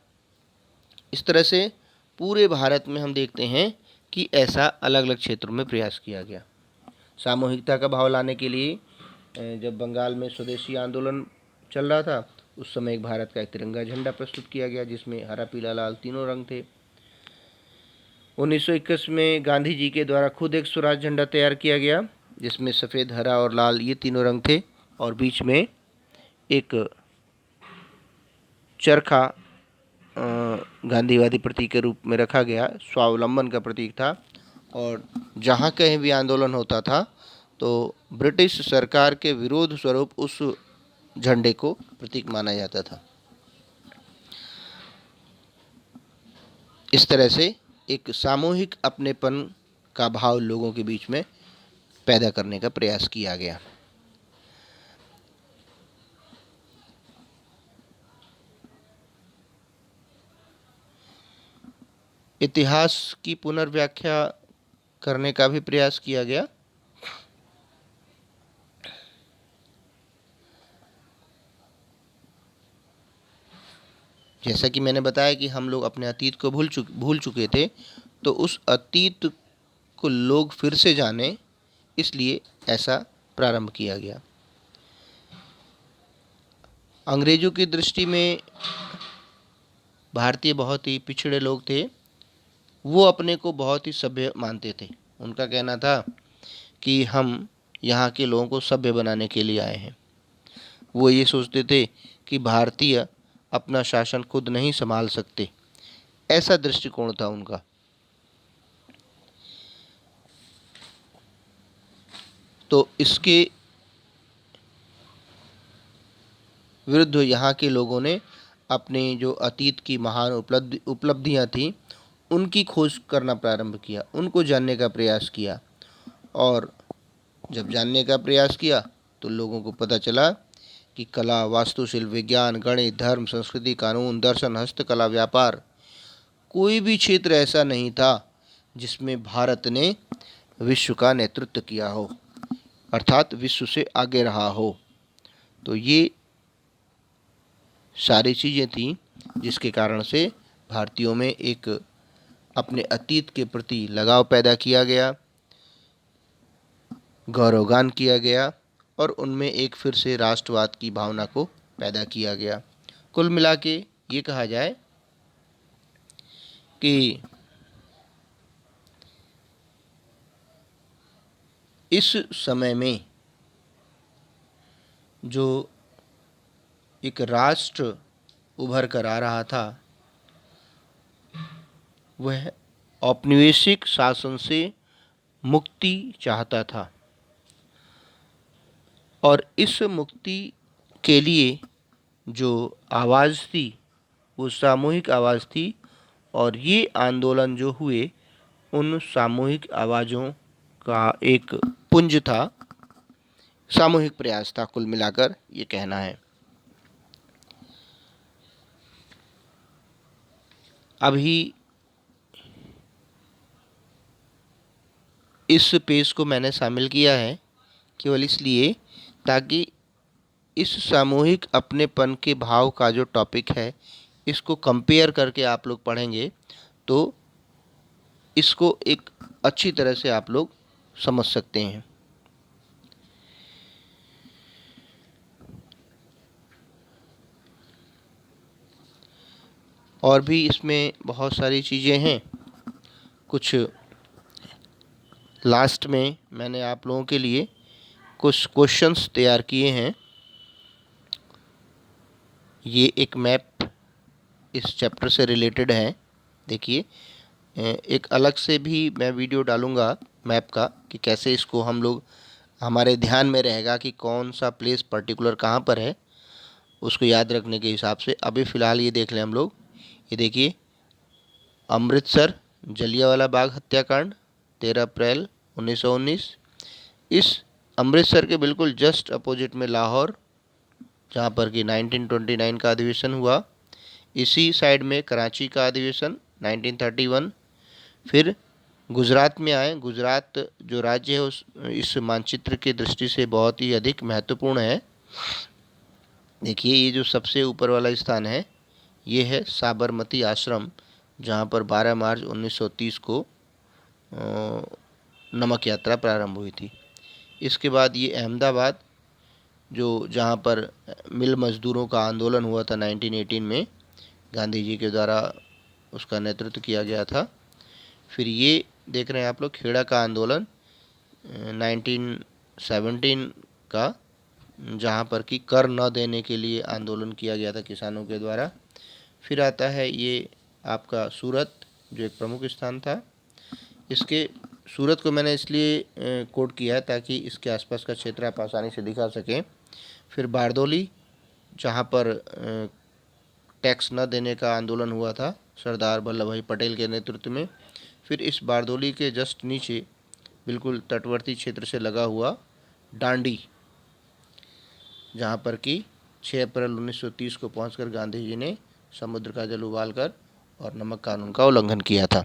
इस तरह से पूरे भारत में हम देखते हैं कि ऐसा अलग अलग क्षेत्रों में प्रयास किया गया। सामूहिकता का भाव लाने के लिए जब बंगाल में स्वदेशी आंदोलन चल रहा था उस समय एक भारत का एक तिरंगा झंडा प्रस्तुत किया गया जिसमें हरा पीला लाल तीनों रंग थे। 1921 में गांधी जी के द्वारा खुद एक स्वराज झंडा तैयार किया गया जिसमें सफ़ेद हरा और लाल ये तीनों रंग थे और बीच में एक चरखा गांधीवादी प्रतीक के रूप में रखा गया, स्वावलंबन का प्रतीक था। और जहाँ कहीं भी आंदोलन होता था तो ब्रिटिश सरकार के विरोध स्वरूप उस झंडे को प्रतीक माना जाता था। इस तरह से एक सामूहिक अपनेपन का भाव लोगों के बीच में पैदा करने का प्रयास किया गया। इतिहास की पुनर्व्याख्या करने का भी प्रयास किया गया। जैसा कि मैंने बताया कि हम लोग अपने अतीत को भूल चुके थे, तो उस अतीत को लोग फिर से जाने इसलिए ऐसा प्रारंभ किया गया। अंग्रेजों की दृष्टि में भारतीय बहुत ही पिछड़े लोग थे, वो अपने को बहुत ही सभ्य मानते थे। उनका कहना था कि हम यहाँ के लोगों को सभ्य बनाने के लिए आए हैं। वो ये सोचते थे कि भारतीय अपना शासन खुद नहीं संभाल सकते, ऐसा दृष्टिकोण था उनका। तो इसके विरुद्ध यहाँ के लोगों ने अपने जो अतीत की महान उपलब्धियाँ थीं उनकी खोज करना प्रारंभ किया, उनको जानने का प्रयास किया। और जब जानने का प्रयास किया तो लोगों को पता चला कि कला, वास्तुशिल्प, विज्ञान, गणित, धर्म, संस्कृति, कानून, दर्शन, हस्तकला, व्यापार, कोई भी क्षेत्र ऐसा नहीं था जिसमें भारत ने विश्व का नेतृत्व किया हो, अर्थात विश्व से आगे रहा हो। तो ये सारी चीज़ें थीं जिसके कारण से भारतीयों में एक अपने अतीत के प्रति लगाव पैदा किया गया, गौरवगान किया गया और उनमें एक फिर से राष्ट्रवाद की भावना को पैदा किया गया। कुल मिला के ये कहा जाए कि इस समय में जो एक राष्ट्र उभर कर आ रहा था वह औपनिवेशिक शासन से मुक्ति चाहता था और इस मुक्ति के लिए जो आवाज़ थी वो सामूहिक आवाज़ थी और ये आंदोलन जो हुए उन सामूहिक आवाज़ों का एक पुंज था, सामूहिक प्रयास था। कुल मिलाकर ये कहना है। अभी इस पेज को मैंने शामिल किया है केवल इसलिए ताकि इस सामूहिक अपनेपन के भाव का जो टॉपिक है इसको कंपेयर करके आप लोग पढ़ेंगे तो इसको एक अच्छी तरह से आप लोग समझ सकते हैं। और भी इसमें बहुत सारी चीज़ें हैं। कुछ लास्ट में मैंने आप लोगों के लिए कुछ क्वेश्चंस तैयार किए हैं। ये एक मैप इस चैप्टर से रिलेटेड है। देखिए, एक अलग से भी मैं वीडियो डालूँगा मैप का कि कैसे इसको हम लोग हमारे ध्यान में रहेगा कि कौन सा प्लेस पर्टिकुलर कहाँ पर है, उसको याद रखने के हिसाब से। अभी फ़िलहाल ये देख लें हम लोग। ये देखिए, अमृतसर जलियांवाला बाग हत्याकांड 13 अप्रैल 1919। इस अमृतसर के बिल्कुल जस्ट अपोजिट में लाहौर, जहाँ पर कि 1929 का अधिवेशन हुआ। इसी साइड में कराची का अधिवेशन 1931। फिर गुजरात में आए। गुजरात जो राज्य है उस इस मानचित्र के दृष्टि से बहुत ही अधिक महत्वपूर्ण है। देखिए, ये जो सबसे ऊपर वाला स्थान है ये है साबरमती आश्रम, जहाँ पर 12 मार्च 1930 को नमक यात्रा प्रारंभ हुई थी। इसके बाद ये अहमदाबाद, जो जहाँ पर मिल मजदूरों का आंदोलन हुआ था 1918 में, गांधी जी के द्वारा उसका नेतृत्व किया गया था। फिर ये देख रहे हैं आप लोग खेड़ा का आंदोलन 1917 का, जहाँ पर कि कर न देने के लिए आंदोलन किया गया था किसानों के द्वारा। फिर आता है ये आपका सूरत, जो एक प्रमुख स्थान था। इसके सूरत को मैंने इसलिए कोट किया है ताकि इसके आसपास का क्षेत्र आप आसानी से दिखा सकें। फिर बारदौली, जहाँ पर टैक्स न देने का आंदोलन हुआ था सरदार वल्लभ भाई पटेल के नेतृत्व में। फिर इस बारदौली के जस्ट नीचे बिल्कुल तटवर्ती क्षेत्र से लगा हुआ डांडी, जहाँ पर कि 6 अप्रैल 1930 को पहुंचकर गांधी जी ने समुद्र का जल उबालकर और नमक कानून का उल्लंघन किया था।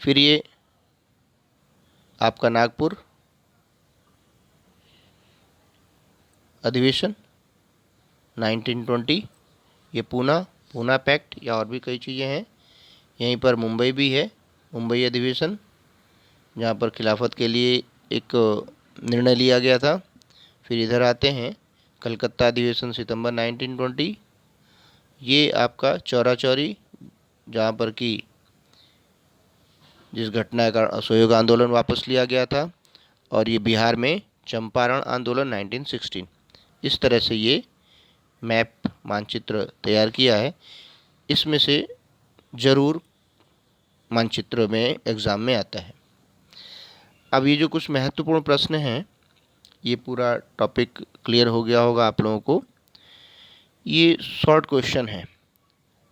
फिर ये आपका नागपुर अधिवेशन 1920, ये पूना पैक्ट या और भी कई चीज़ें हैं। यहीं पर मुंबई भी है, मुंबई अधिवेशन, जहाँ पर खिलाफत के लिए एक निर्णय लिया गया था। फिर इधर आते हैं कलकत्ता अधिवेशन सितंबर 1920, ये आपका चौरा चौरी, जहाँ पर कि जिस घटना का असहयोग आंदोलन वापस लिया गया था। और ये बिहार में चंपारण आंदोलन 1916। इस तरह से ये मैप मानचित्र तैयार किया है। इसमें से ज़रूर मानचित्र में एग्ज़ाम में आता है। अब ये जो कुछ महत्वपूर्ण प्रश्न हैं, ये पूरा टॉपिक क्लियर हो गया होगा आप लोगों को। ये शॉर्ट क्वेश्चन है।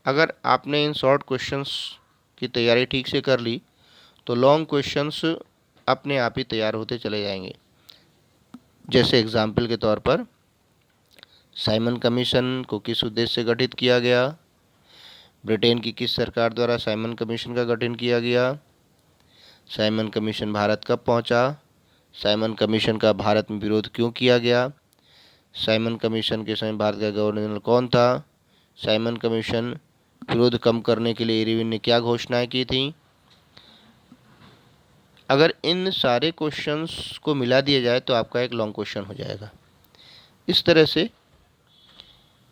अगर आपने इन शॉर्ट क्वेश्चंस की तैयारी ठीक से कर ली तो लॉन्ग क्वेश्चंस अपने आप ही तैयार होते चले जाएंगे। जैसे एग्जाम्पल के तौर पर, साइमन कमीशन को किस उद्देश्य से गठित किया गया, ब्रिटेन की किस सरकार द्वारा साइमन कमीशन का गठन किया गया, साइमन कमीशन भारत कब पहुंचा, साइमन कमीशन का भारत में विरोध क्यों किया गया, साइमन कमीशन के समय भारत का गवर्नर जनरल कौन था, साइमन कमीशन विरोध कम करने के लिए इरविन ने क्या घोषणाएं की थी। अगर इन सारे क्वेश्चंस को मिला दिया जाए तो आपका एक लॉन्ग क्वेश्चन हो जाएगा। इस तरह से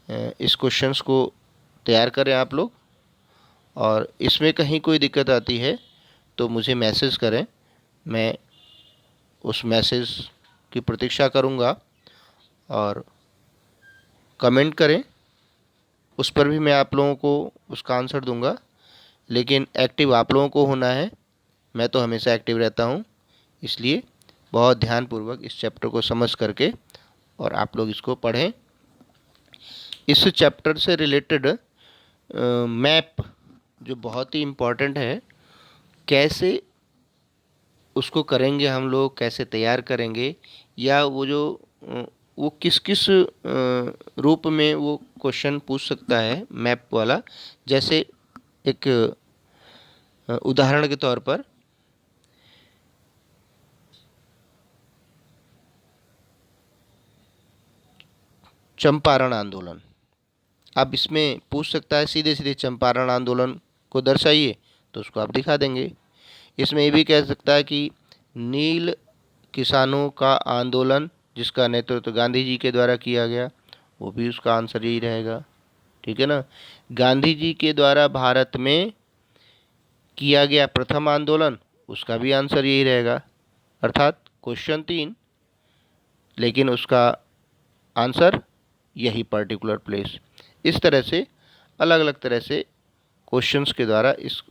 इस क्वेश्चंस को तैयार करें आप लोग, और इसमें कहीं कोई दिक्कत आती है तो मुझे मैसेज करें, मैं उस मैसेज की प्रतीक्षा करूंगा, और कमेंट करें, उस पर भी मैं आप लोगों को उसका आंसर दूंगा। लेकिन एक्टिव आप लोगों को होना है, मैं तो हमेशा एक्टिव रहता हूँ। इसलिए बहुत ध्यानपूर्वक इस चैप्टर को समझ करके और आप लोग इसको पढ़ें। इस चैप्टर से रिलेटेड मैप जो बहुत ही इम्पोर्टेंट है, कैसे उसको करेंगे हम लोग, कैसे तैयार करेंगे, या वो किस किस रूप में वो क्वेश्चन पूछ सकता है मैप वाला। जैसे एक उदाहरण के तौर पर, चंपारण आंदोलन, अब इसमें पूछ सकता है सीधे सीधे चंपारण आंदोलन को दर्शाइए, तो उसको आप दिखा देंगे। इसमें ये भी कह सकता है कि नील किसानों का आंदोलन जिसका नेतृत्व गांधी जी के द्वारा किया गया, वो भी उसका आंसर यही रहेगा। ठीक है ना। गांधी जी के द्वारा भारत में किया गया प्रथम आंदोलन, उसका भी आंसर यही रहेगा। अर्थात क्वेश्चन 3, लेकिन उसका आंसर यही पर्टिकुलर प्लेस। इस तरह से अलग अलग तरह से क्वेश्चंस के द्वारा इस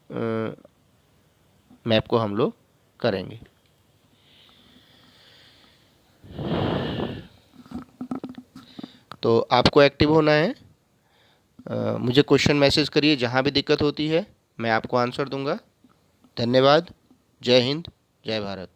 मैप को हम लोग करेंगे। तो आपको एक्टिव होना है। मुझे क्वेश्चन मैसेज करिए, जहाँ भी दिक्कत होती है मैं आपको आंसर दूंगा। धन्यवाद। जय हिंद, जय भारत।